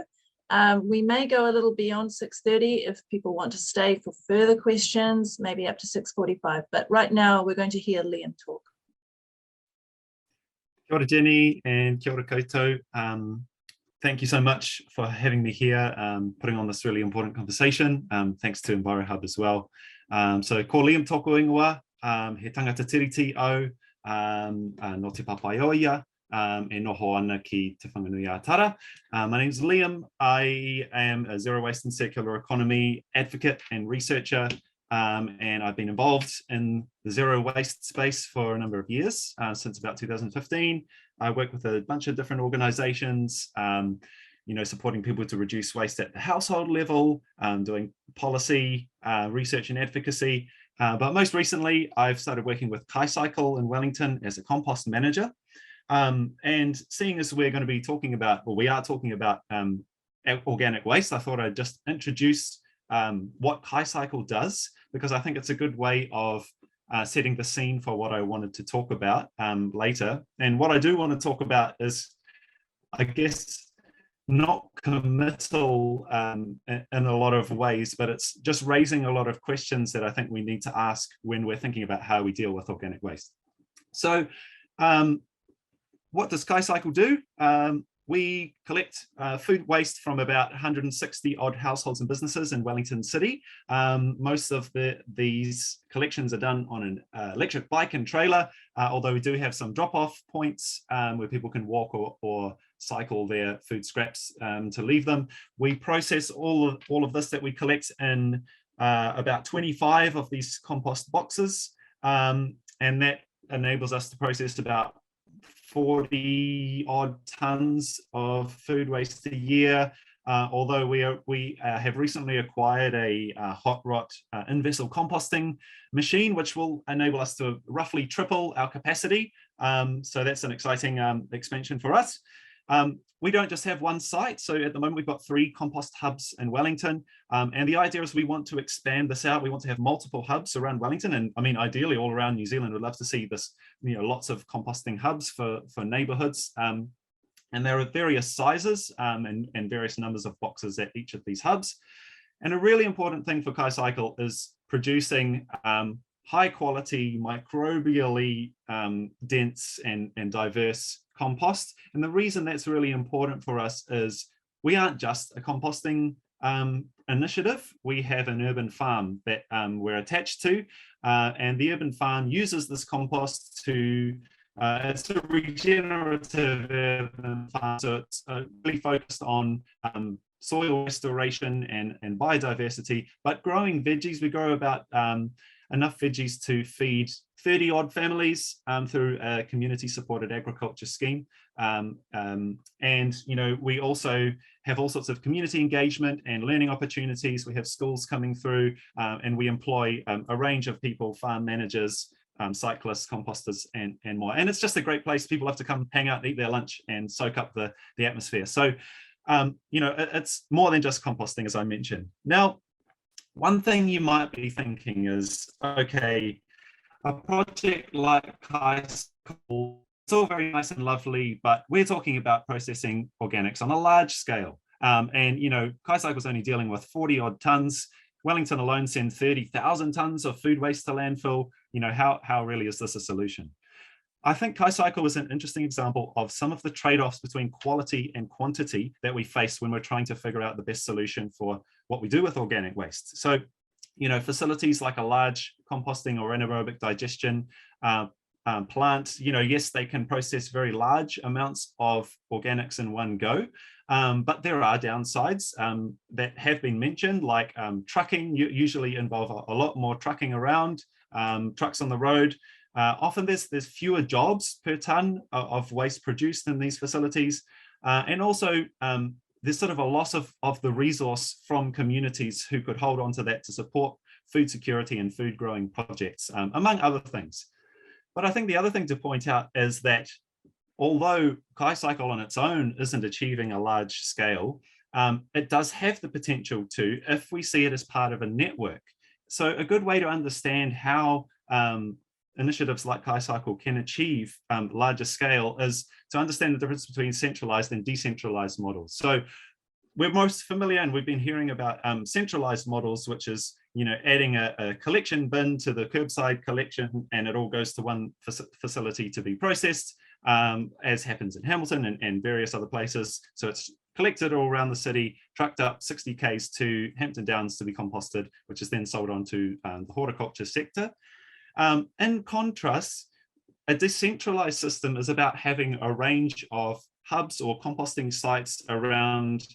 We may go a little beyond 6:30 if people want to stay for further questions, maybe up to 6:45, but right now we're going to hear Liam talk. Kia ora, Jenny, and kia ora koutou. Thank you so much for having me here, putting on this really important conversation. Thanks to EnviroHub as well. So, ko Liam tōku ingoa, he tangata tiriti au, no te papaioia, e noho ana ki te whanganui a tara. My name is Liam. I am a zero waste and circular economy advocate and researcher, and I've been involved in the zero waste space for a number of years, since about 2015. I work with a bunch of different organizations, supporting people to reduce waste at the household level, doing policy, research and advocacy. But most recently, I've started working with Skycycle in Wellington as a compost manager. And seeing as we're going to be talking about, or we are talking about organic waste, I thought I'd just introduce what Skycycle does, because I think it's a good way of setting the scene for what I wanted to talk about later. And what I do want to talk about is, I guess, not committal in a lot of ways, but it's just raising a lot of questions that I think we need to ask when we're thinking about how we deal with organic waste. So what does Skycycle do? We collect food waste from about 160 odd households and businesses in Wellington City. Most of these collections are done on an electric bike and trailer, although we do have some drop-off points where people can walk or cycle their food scraps to leave them. We process all of this that we collect in about 25 of these compost boxes, and that enables us to process about 40 odd tons of food waste a year. Although we have recently acquired a hot rot in-vessel composting machine, which will enable us to roughly triple our capacity. So that's an exciting expansion for us. We don't just have one site. So at the moment, we've got 3 compost hubs in Wellington. And the idea is we want to expand this out. We want to have multiple hubs around Wellington. And I mean, ideally all around New Zealand, we'd love to see this, lots of composting hubs for neighborhoods. And there are various sizes and various numbers of boxes at each of these hubs. And a really important thing for Skycycle is producing high quality, microbially dense and diverse compost. And the reason that's really important for us is we aren't just a composting initiative. We have an urban farm that we're attached to, and the urban farm uses this compost to it's a regenerative urban farm, so it's really focused on soil restoration and biodiversity, but growing veggies. We grow about enough veggies to feed 30 odd families through a community supported agriculture scheme. And, we also have all sorts of community engagement and learning opportunities. We have schools coming through and we employ a range of people, farm managers, cyclists, composters, and more. And it's just a great place. People have to come hang out, eat their lunch and soak up the atmosphere. So, it's more than just composting, as I mentioned. Now, one thing you might be thinking is, okay, a project like Skycycle, it's all very nice and lovely, but we're talking about processing organics on a large scale. Skycycle's only dealing with 40 odd tons. Wellington alone sends 30,000 tons of food waste to landfill. How really is this a solution? I think Skycycle is an interesting example of some of the trade-offs between quality and quantity that we face when we're trying to figure out the best solution for what we do with organic waste. So, facilities like a large composting or anaerobic digestion plant, yes, they can process very large amounts of organics in one go, but there are downsides that have been mentioned, like trucking. You usually involve a lot more trucking around, trucks on the road. Often there's fewer jobs per ton of waste produced in these facilities. And also there's sort of a loss of the resource from communities who could hold on to that to support food security and food growing projects, among other things. But I think the other thing to point out is that although Skycycle on its own isn't achieving a large scale, it does have the potential to, if we see it as part of a network. So a good way to understand how initiatives like Skycycle can achieve larger scale is to understand the difference between centralized and decentralized models. So we're most familiar, and we've been hearing about centralized models, which is adding a collection bin to the curbside collection, and it all goes to one facility to be processed, as happens in Hamilton and various other places. So it's collected all around the city, trucked up 60 k's to Hampton Downs to be composted, which is then sold on to the horticulture sector. In contrast, a decentralized system is about having a range of hubs or composting sites around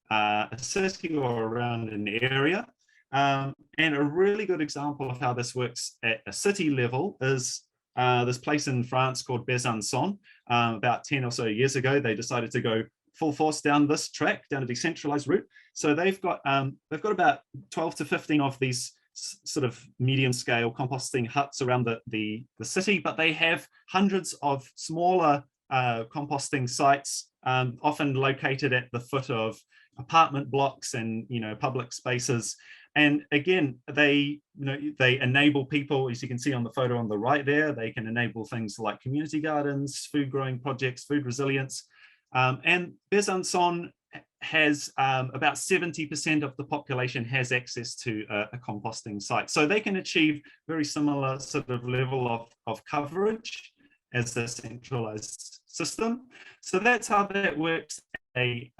a city or around an area. And a really good example of how this works at a city level is this place in France called Besançon. About 10 or so years ago, they decided to go full force down this track, down a decentralized route. So they've got about 12 to 15 of these sort of medium scale composting huts around the city, but they have hundreds of smaller composting sites, often located at the foot of apartment blocks and public spaces. And again, they enable people, as you can see on the photo on the right there, they can enable things like community gardens, food growing projects, food resilience. And Besançon has about 70% of the population has access to a composting site. So they can achieve very similar sort of level of coverage as the centralized system. So that's how that works at a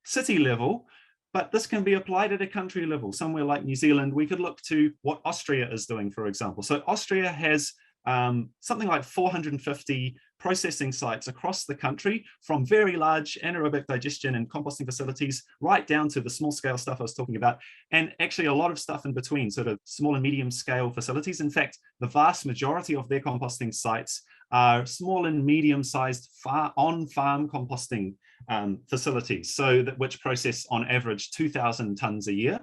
city level, but this can be applied at a country level. Somewhere like New Zealand, we could look to what Austria is doing, for example. So Austria has something like 450 processing sites across the country, from very large anaerobic digestion and composting facilities right down to the small scale stuff I was talking about, and actually a lot of stuff in between, sort of small and medium scale facilities. In fact, the vast majority of their composting sites are small and medium sized on-farm composting facilities, so that which process on average 2,000 tons a year.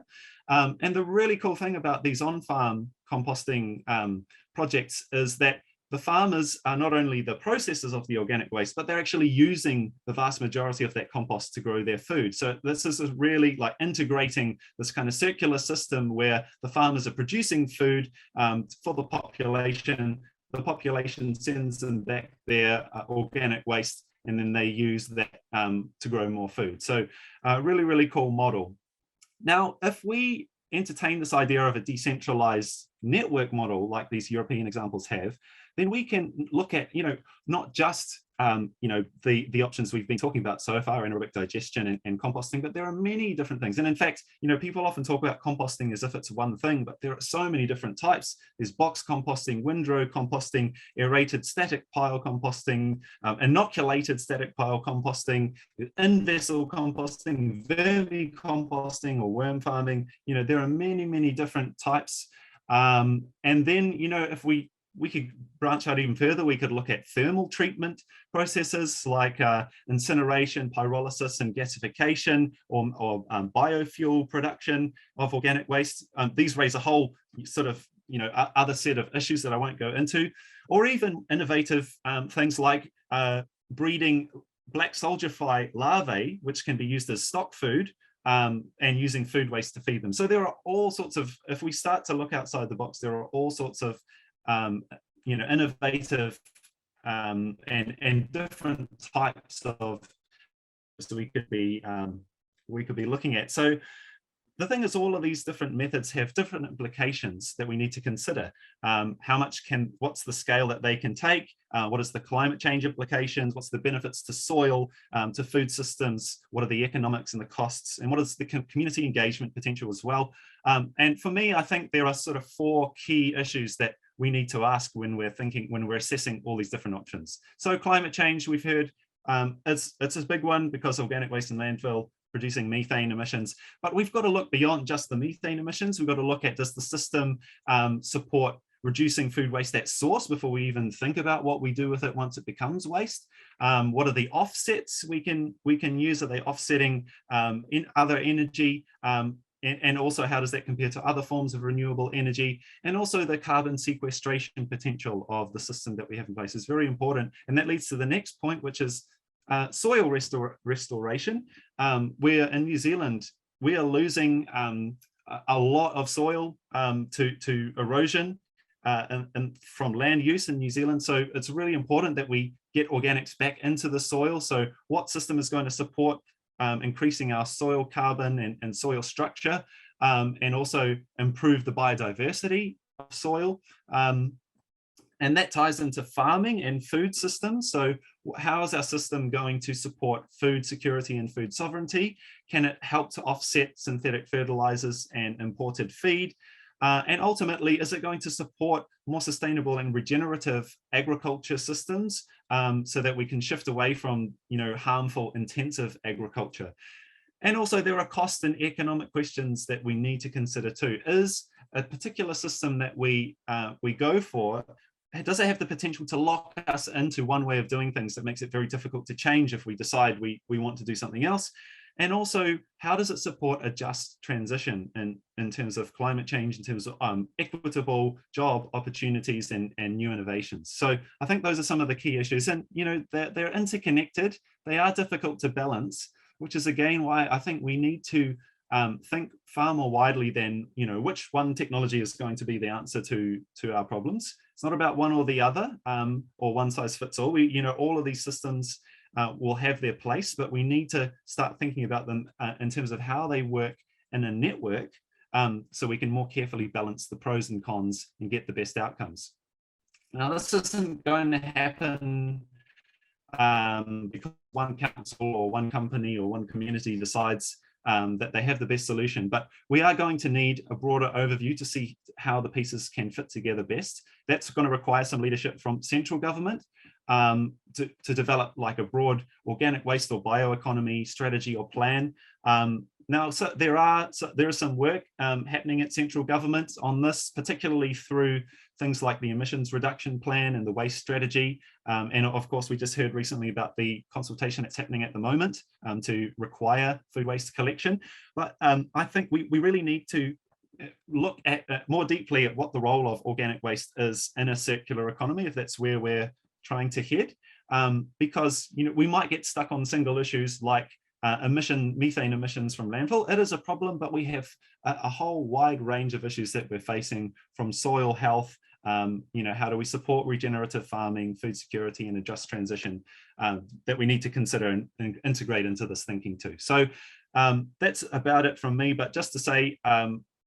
And the really cool thing about these on-farm composting projects is that the farmers are not only the processors of the organic waste, but they're actually using the vast majority of that compost to grow their food. So this is really like integrating this kind of circular system where the farmers are producing food for the population sends them back their organic waste, and then they use that to grow more food. So really, really cool model. Now, if we entertain this idea of a decentralized network model like these European examples have, then we can look at, not just, the options we've been talking about so far, anaerobic digestion and composting, but there are many different things. And in fact, people often talk about composting as if it's one thing, but there are so many different types. There's box composting, windrow composting, aerated static pile composting, inoculated static pile composting, in-vessel composting, vermicomposting or worm farming. There are many, many different types. And then, if we could branch out even further, we could look at thermal treatment processes like incineration, pyrolysis and gasification, or biofuel production of organic waste. These raise a whole sort of, other set of issues that I won't go into, or even innovative things like breeding black soldier fly larvae, which can be used as stock food, and using food waste to feed them. So there are all sorts of, if we start to look outside the box, there are all sorts of innovative and different types of we could be looking at. So the thing is, all of these different methods have different implications that we need to consider. What's the scale that they can take? What is the climate change implications? What's the benefits to soil, to food systems? What are the economics and the costs? And what is the community engagement potential as well? And for me, I think there are sort of 4 key issues that we need to ask when we're assessing all these different options. So climate change, we've heard, it's a big one because organic waste and landfill producing methane emissions, but we've got to look beyond just the methane emissions. We've got to look at, does the system support reducing food waste at source before we even think about what we do with it once it becomes waste? What are the offsets we can use? Are they offsetting in other energy? And also, how does that compare to other forms of renewable energy? And also the carbon sequestration potential of the system that we have in place is very important. And that leads to the next point, which is soil restoration. Where in New Zealand, we are losing a lot of soil to erosion and from land use in New Zealand. So it's really important that we get organics back into the soil. So what system is going to support increasing our soil carbon and soil structure, and also improve the biodiversity of soil. And that ties into farming and food systems. So how is our system going to support food security and food sovereignty? Can it help to offset synthetic fertilizers and imported feed? And ultimately, is it going to support more sustainable and regenerative agriculture systems so that we can shift away from, harmful intensive agriculture? And also there are cost and economic questions that we need to consider too. Is a particular system that we go for, does it have the potential to lock us into one way of doing things that makes it very difficult to change if we decide we want to do something else? And also, how does it support a just transition in terms of climate change, in terms of equitable job opportunities and new innovations? So I think those are some of the key issues. And, they're interconnected. They are difficult to balance, which is, again, why I think we need to think far more widely than, which one technology is going to be the answer to our problems. It's not about one or the other, or one size fits all. All of these systems will have their place, but we need to start thinking about them in terms of how they work in a network, so we can more carefully balance the pros and cons and get the best outcomes. Now, this isn't going to happen because one council or one company or one community decides that they have the best solution. But we are going to need a broader overview to see how the pieces can fit together best. That's going to require some leadership from central government to develop like a broad organic waste or bioeconomy strategy or plan. Now, so there is some work happening at central government on this, particularly through things like the emissions reduction plan and the waste strategy. And of course, we just heard recently about the consultation that's happening at the moment to require food waste collection. But I think we really need to look at more deeply at what the role of organic waste is in a circular economy, if that's where we're trying to head, because we might get stuck on single issues like methane emissions from landfill. It is a problem, but we have a whole wide range of issues that we're facing, from soil health, how do we support regenerative farming, food security, and a just transition that we need to consider and integrate into this thinking too. So that's about it from me. But just to say,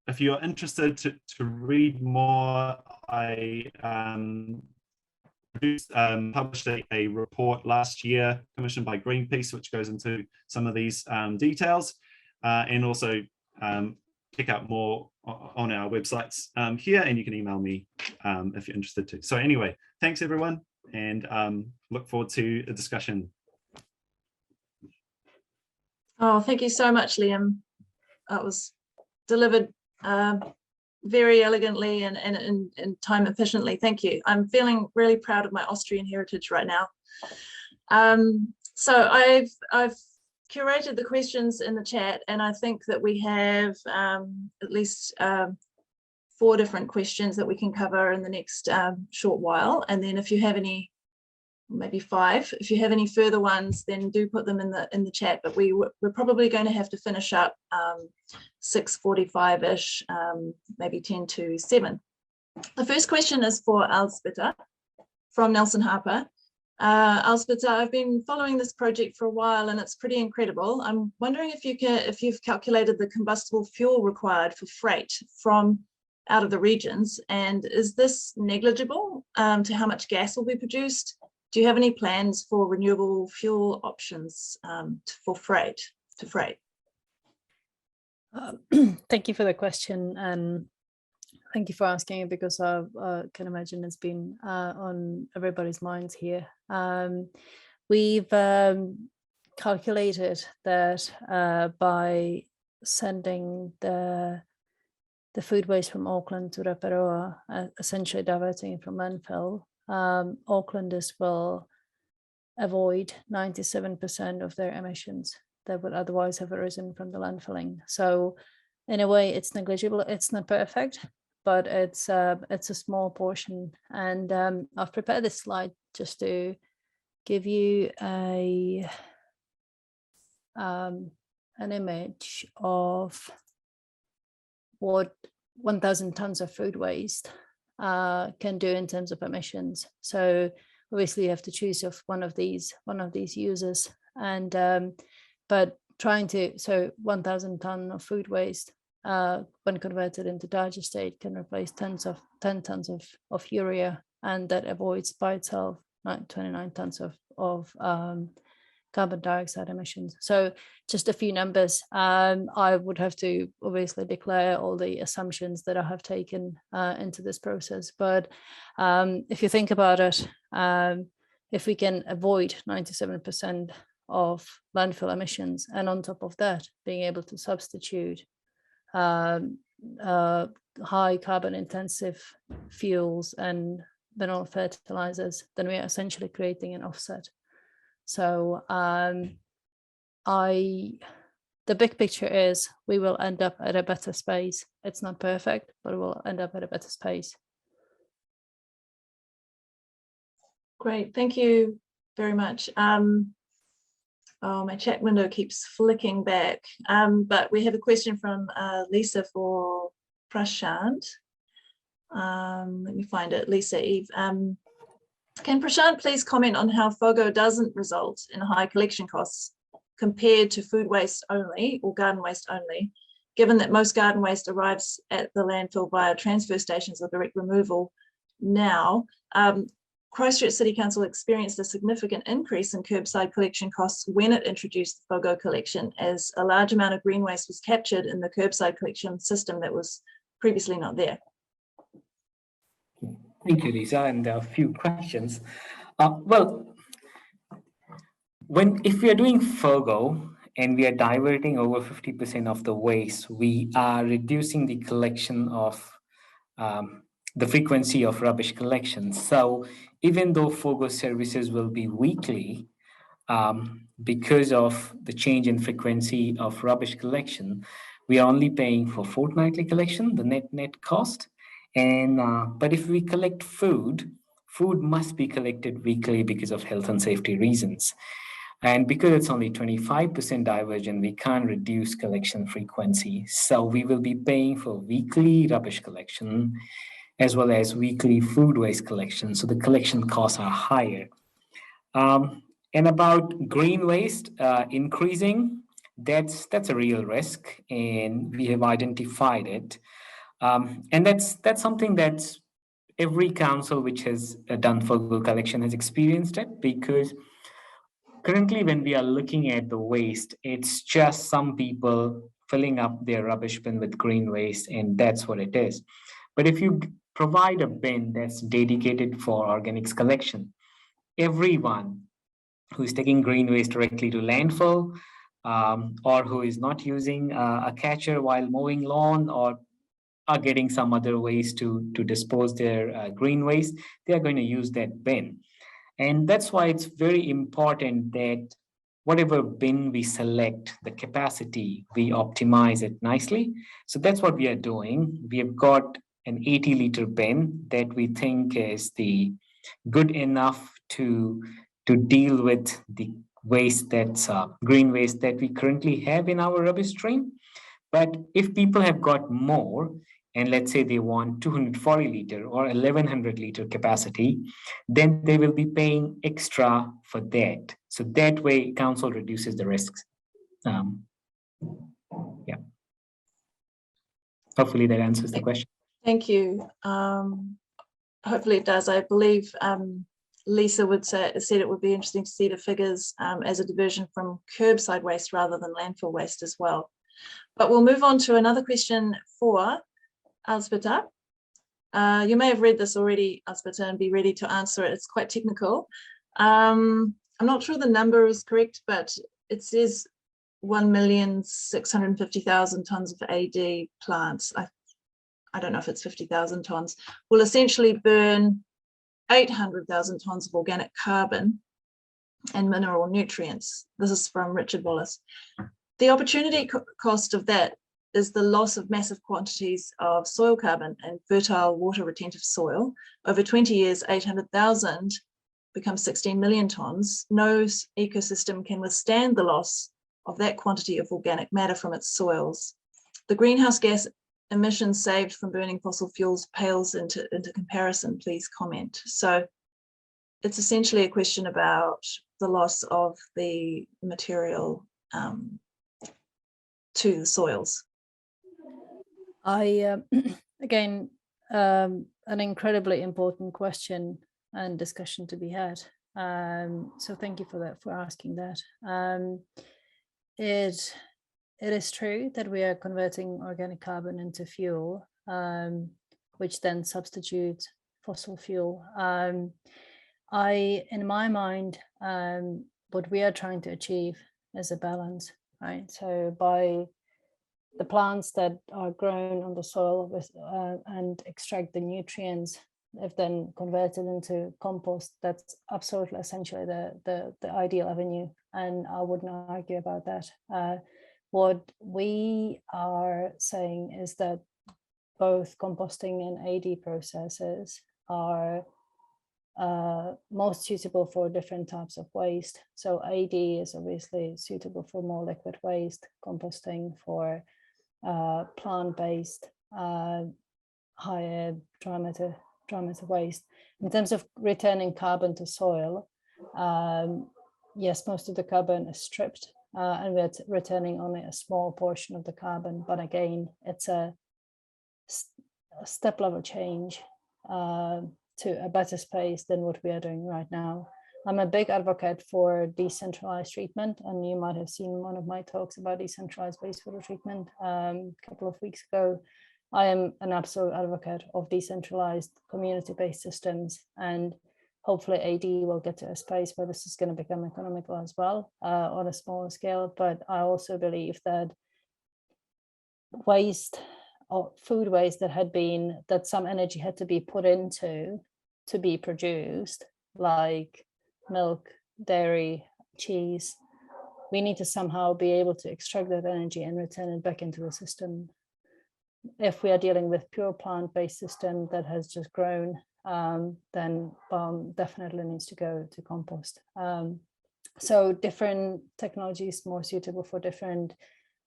if you're interested to read more, I published a report last year commissioned by Greenpeace, which goes into some of these details, and also pick up more on our websites here, and you can email me if you're interested to. So anyway, thanks everyone, and look forward to a discussion. Oh, thank you so much, Liam. It was delivered very elegantly and time efficiently. Thank you. I'm feeling really proud of my Austrian heritage right now. So I've curated the questions in the chat, and I think that we have at least 4 different questions that we can cover in the next short while. And then if you have any, maybe 5, if you have any further ones, then do put them in the chat. But we're probably going to have to finish up 6:45-ish, maybe 10 to 7. The first question is for Alzbeta from Nelson Harper. Alzbeta, I've been following this project for a while and it's pretty incredible. I'm wondering if you've calculated the combustible fuel required for freight from out of the regions, and is this negligible to how much gas will be produced? Do you have any plans for renewable fuel options for freight? Thank you for the question, and thank you for asking it, because I can imagine it's been on everybody's minds here. We've calculated that by sending the food waste from Auckland to Rotorua, essentially diverting it from landfill, Aucklanders will avoid 97% of their emissions that would otherwise have arisen from the landfilling. So in a way, it's negligible. It's not perfect, but it's a small portion. And I've prepared this slide just to give you an image of what 1,000 tons of food waste can do in terms of emissions. So obviously you have to choose one of these users, and but so 1,000 ton of food waste when converted into digestate can replace 10 tons of urea, and that avoids by itself 29 tons of carbon dioxide emissions. So just a few numbers. I would have to obviously declare all the assumptions that I have taken into this process. But if you think about it, if we can avoid 97% of landfill emissions, and on top of that, being able to substitute high carbon intensive fuels and mineral fertilizers, then we are essentially creating an offset. So the big picture is we will end up at a better space. It's not perfect, but we'll end up at a better space. Great, thank you very much. Oh, my chat window keeps flicking back, but we have a question from Lisa for Prashant. Let me find it. Lisa Eve. Can Prashant please comment on how FOGO doesn't result in high collection costs compared to food waste only or garden waste only, given that most garden waste arrives at the landfill via transfer stations or direct removal now? Christchurch City Council experienced a significant increase in curbside collection costs when it introduced the FOGO collection, as a large amount of green waste was captured in the curbside collection system that was previously not there. Thank you, Lisa, and a few questions. Well, if we are doing FOGO and we are diverting over 50% of the waste, we are reducing the collection of the frequency of rubbish collection. So even though FOGO services will be weekly, because of the change in frequency of rubbish collection, we are only paying for fortnightly collection, the net cost. And but if we collect food must be collected weekly because of health and safety reasons. And because it's only 25% diversion, we can't reduce collection frequency. So we will be paying for weekly rubbish collection as well as weekly food waste collection. So the collection costs are higher. And about green waste increasing, that's a real risk, and we have identified it. And that's something that every council which has done FOGO collection has experienced it, because currently when we are looking at the waste, it's just some people filling up their rubbish bin with green waste, and that's what it is. But if you provide a bin that's dedicated for organics collection, everyone who's taking green waste directly to landfill, or who is not using a catcher while mowing lawn, or are getting some other ways to dispose their green waste, they are going to use that bin. And that's why it's very important that whatever bin we select, the capacity, we optimize it nicely. So that's what we are doing. We have got an 80-liter bin that we think is the good enough to deal with the waste that's green waste that we currently have in our rubbish stream. But if people have got more, and let's say they want 240-liter or 1100-liter capacity, then they will be paying extra for that. So that way, council reduces the risks. Yeah. Hopefully that answers the question. Thank you. Hopefully it does. I believe Lisa said it would be interesting to see the figures as a diversion from curbside waste rather than landfill waste as well. But we'll move on to another question for Alzbeta. You may have read this already, Alzbeta, and be ready to answer it. It's quite technical. I'm not sure the number is correct, but it says 1,650,000 tonnes of AD plants. I don't know if it's 50,000 tonnes, will essentially burn 800,000 tonnes of organic carbon and mineral nutrients. This is from Richard Wallace. The opportunity cost of that is the loss of massive quantities of soil carbon and fertile water retentive soil. Over 20 years, 800,000 becomes 16 million tonnes. No ecosystem can withstand the loss of that quantity of organic matter from its soils. The greenhouse gas emissions saved from burning fossil fuels pales into comparison. Please comment. So it's essentially a question about the loss of the material to the soils. Again, an incredibly important question and discussion to be had. So thank you for asking that. It is true that we are converting organic carbon into fuel, which then substitutes fossil fuel. In my mind, what we are trying to achieve is a balance, right? So by the plants that are grown on the soil and extract the nutrients, if then converted into compost, that's absolutely essentially the ideal avenue, and I would not argue about that. What we are saying is that both composting and AD processes are most suitable for different types of waste. So AD is obviously suitable for more liquid waste, composting for plant-based, higher dry matter waste. In terms of returning carbon to soil, yes, most of the carbon is stripped, and we're returning only a small portion of the carbon. But again, it's a step level change. to a better space than what we are doing right now. I'm a big advocate for decentralized treatment, and you might have seen one of my talks about decentralized wastewater treatment a couple of weeks ago. I am an absolute advocate of decentralized community-based systems, and hopefully AD will get to a space where this is going to become economical as well on a smaller scale. But I also believe that waste or food waste that some energy had to be put into to be produced, like milk, dairy, cheese, we need to somehow be able to extract that energy and return it back into the system. If we are dealing with pure plant-based system that has just grown, then definitely needs to go to compost. So different technologies more suitable for different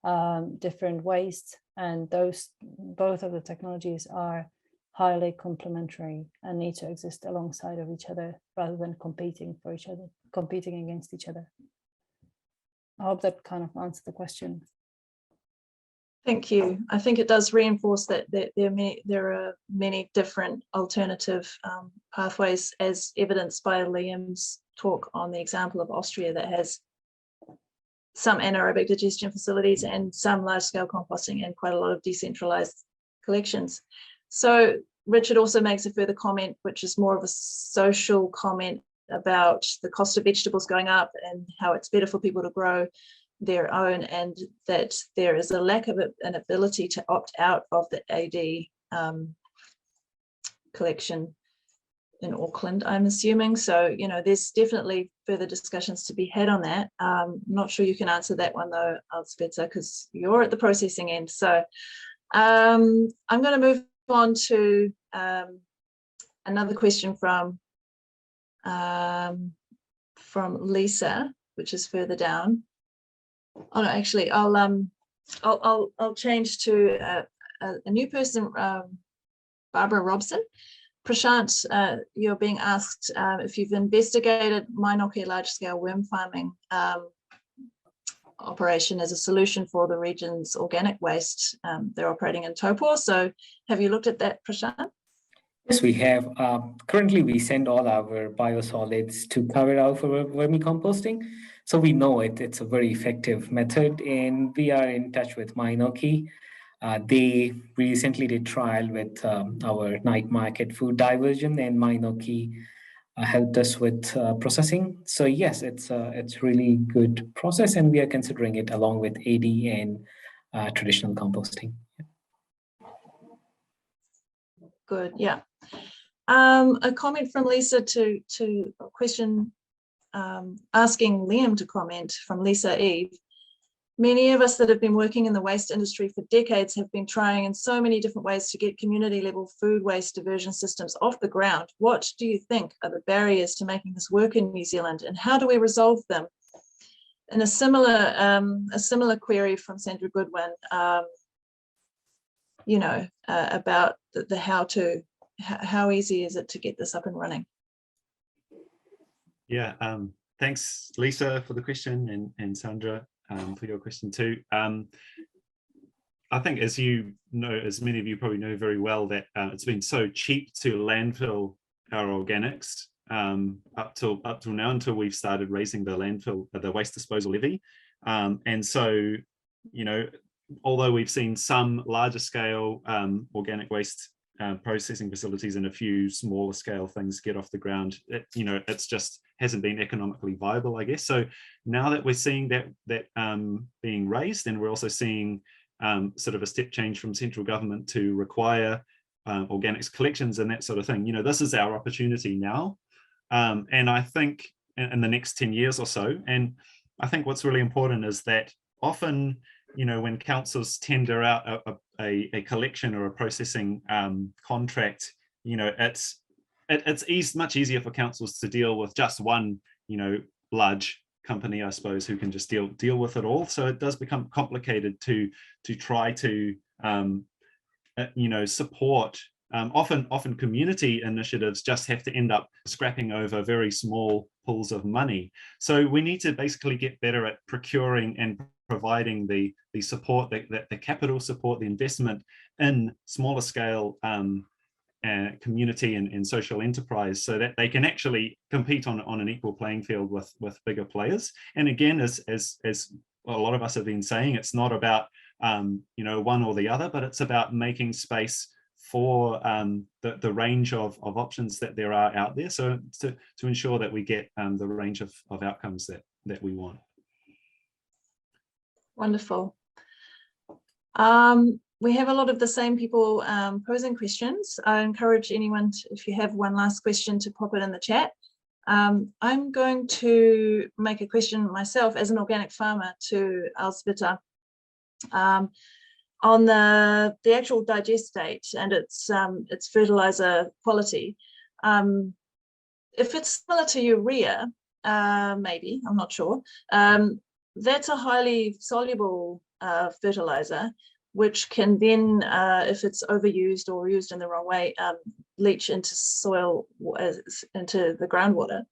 wastes, and both of the technologies are highly complementary and need to exist alongside of each other rather than competing against each other. I hope that kind of answered the question. Thank you. I think it does reinforce that there are many different alternative pathways, as evidenced by Liam's talk on the example of Austria that has some anaerobic digestion facilities and some large-scale composting and quite a lot of decentralized collections. So Richard also makes a further comment, which is more of a social comment about the cost of vegetables going up and how it's better for people to grow their own, and that there is a lack of an ability to opt out of the AD collection in Auckland, I'm assuming. So, you know, there's definitely further discussions to be had on that. Not sure you can answer that one though, Alzbeta, because you're at the processing end. So I'm going to move on to another question from Lisa, which is further down. Oh no, actually, I'll change to a new person, Barbara Robson. Prashant, you're being asked if you've investigated Mainoke large-scale worm farming operation as a solution for the region's organic waste. They're operating in Taupo. So have you looked at that, Prashant? Yes, we have. Currently, we send all our biosolids to cover out for vermicomposting. So we know it's a very effective method, and we are in touch with Mainoke. They recently did trial with our night market food diversion, and Mainoke helped us with processing. So yes, it's really good process, and we are considering it along with AD and traditional composting. Good, yeah. A comment from Lisa to a question asking Liam to comment from Lisa Eve. Many of us that have been working in the waste industry for decades have been trying in so many different ways to get community level food waste diversion systems off the ground. What do you think are the barriers to making this work in New Zealand, and how do we resolve them? And a similar query from Sandra Goodwin, you know, about the how easy is it to get this up and running? Yeah, thanks Lisa for the question, and Sandra for your question too. I think, as you know, as many of you probably know very well, that it's been so cheap to landfill our organics up till now, until we've started raising the waste disposal levy. And so, you know, although we've seen some larger scale organic waste processing facilities and a few smaller scale things get off the ground, it's just hasn't been economically viable, I guess. So now that we're seeing that being raised, and we're also seeing sort of a step change from central government to require organics collections and that sort of thing, you know, this is our opportunity now. And I think in the next 10 years or so, and I think what's really important is that often, you know, when councils tender out a collection or a processing contract, you know, it's much easier for councils to deal with just one, you know, large company, I suppose, who can just deal with it all. So it does become complicated to try to you know, support. Often community initiatives just have to end up scrapping over very small pools of money. So we need to basically get better at procuring and providing the support, the capital support, the investment in smaller scale community and social enterprise, so that they can actually compete on an equal playing field with bigger players. And again, as a lot of us have been saying, it's not about one or the other, but it's about making space for the range of options that there are out there, so to ensure that we get the range of outcomes that we want. Wonderful. We have a lot of the same people posing questions. I encourage anyone, if you have one last question, to pop it in the chat. I'm going to make a question myself as an organic farmer to Alzbeta on the actual digestate and its fertilizer quality. If it's similar to urea, maybe, I'm not sure, that's a highly soluble fertilizer, which can then, if it's overused or used in the wrong way, leach into soil, into the groundwater,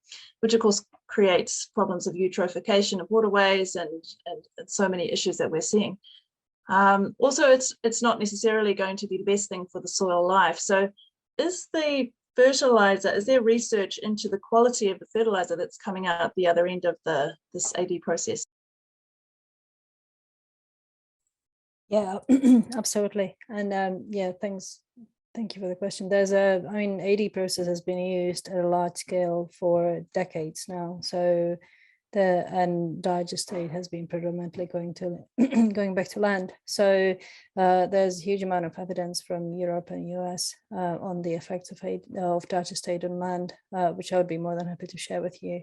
which of course creates problems of eutrophication of waterways and so many issues that we're seeing. Also, it's not necessarily going to be the best thing for the soil life. So is the fertilizer, is there research into the quality of the fertilizer that's coming out the other end of this AD process? Yeah, absolutely. And yeah, thank you for the question. AD process has been used at a large scale for decades now. So and digestate has been predominantly going back to land. So there's a huge amount of evidence from Europe and US on the effects of digestate on land, which I would be more than happy to share with you.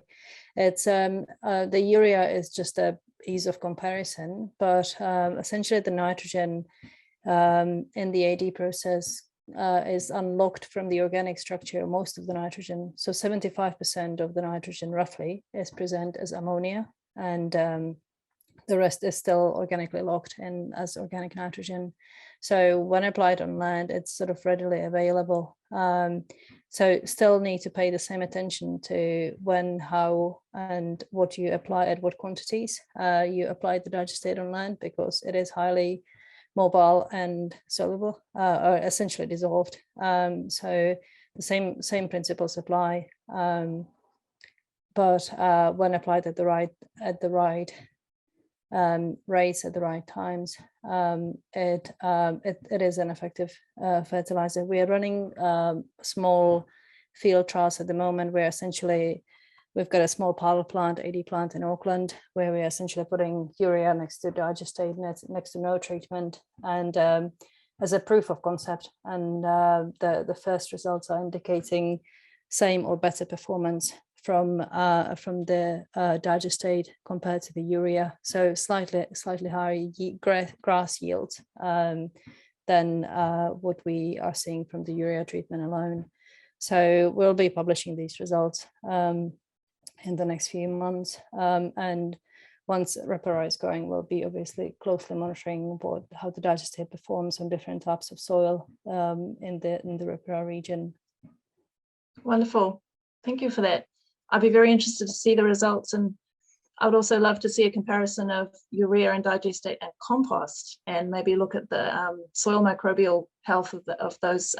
It's the urea is just a ease of comparison, but essentially the nitrogen in the AD process is unlocked from the organic structure, most of the nitrogen. So 75% of the nitrogen roughly is present as ammonia, and the rest is still organically locked in as organic nitrogen. So when applied on land, it's sort of readily available. So still need to pay the same attention to when, how, and what you apply at what quantities you apply the digestate on land, because it is highly mobile and soluble, or essentially dissolved. So the same principles apply, but when applied at the right rates at the right times, it is an effective fertilizer. We are running small field trials at the moment where essentially we've got a small pilot plant, AD plant in Auckland, where we're essentially putting urea next to digestate, next to no treatment, and as a proof of concept. And the first results are indicating same or better performance from the digestate compared to the urea. So slightly higher grass yields than what we are seeing from the urea treatment alone. So we'll be publishing these results in the next few months, and once Rotorua is going, we'll be obviously closely monitoring how the digestate performs on different types of soil in the Rotorua region. Wonderful, thank you for that. I'd be very interested to see the results, and I would also love to see a comparison of urea and digestate and compost, and maybe look at the soil microbial health of those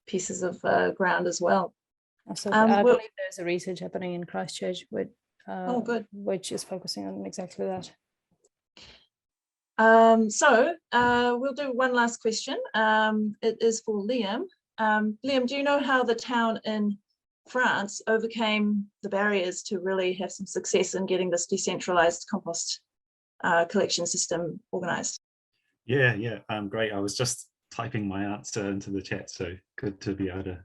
pieces of ground as well. Absolutely. I believe there's a research happening in Christchurch with good. which is focusing on exactly that. So we'll do one last question. It is for Liam. Liam, do you know how the town in France overcame the barriers to really have some success in getting this decentralized compost collection system organized? Yeah, great. I was just typing my answer into the chat, so good to be able to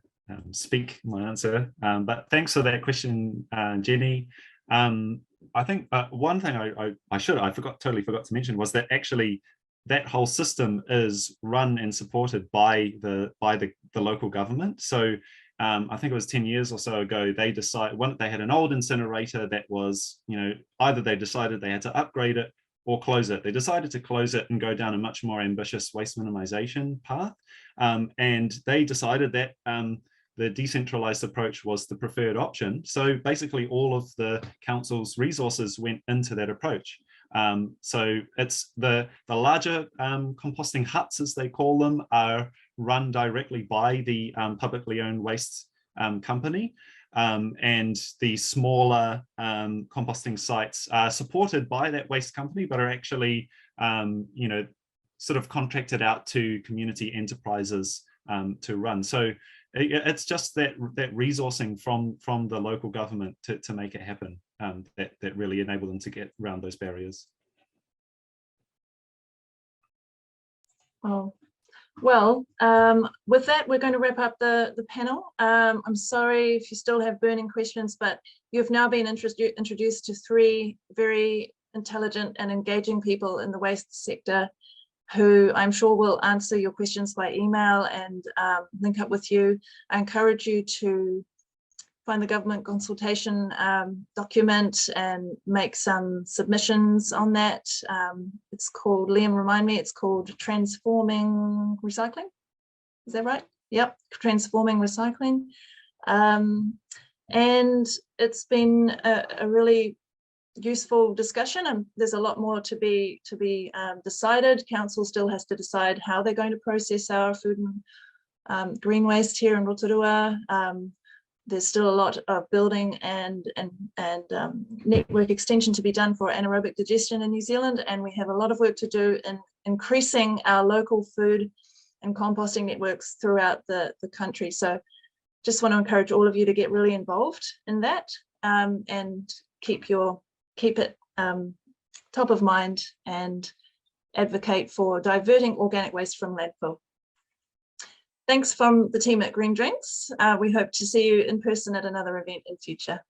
speak my answer. But thanks for that question, Jenny. I think one thing I totally forgot to mention was that actually that whole system is run and supported by the local government. So I think it was 10 years or so ago, they had an old incinerator that was, either they decided they had to upgrade it or close it. They decided to close it and go down a much more ambitious waste minimization path. And they decided that the decentralized approach was the preferred option. So basically all of the council's resources went into that approach. So it's the larger composting huts, as they call them, are run directly by the publicly owned waste company. And the smaller composting sites are supported by that waste company, but are actually, you know, sort of contracted out to community enterprises to run. So it's just that resourcing from the local government to make it happen that really enable them to get around those barriers. Oh. Well, with that, we're going to wrap up the panel. I'm sorry if you still have burning questions, but you've now been introduced to 3 very intelligent and engaging people in the waste sector who I'm sure will answer your questions by email and link up with you. I encourage you to find the government consultation document and make some submissions on that. It's called, Liam, remind me, it's called Transforming Recycling. Is that right? Yep, Transforming Recycling. And it's been a really useful discussion, and there's a lot more to be decided. Council still has to decide how they're going to process our food and green waste here in Rotorua. There's still a lot of building and network extension to be done for anaerobic digestion in New Zealand, and we have a lot of work to do in increasing our local food and composting networks throughout the country. So just want to encourage all of you to get really involved in that and keep it top of mind and advocate for diverting organic waste from landfill. Thanks from the team at Green Drinks. We hope to see you in person at another event in future.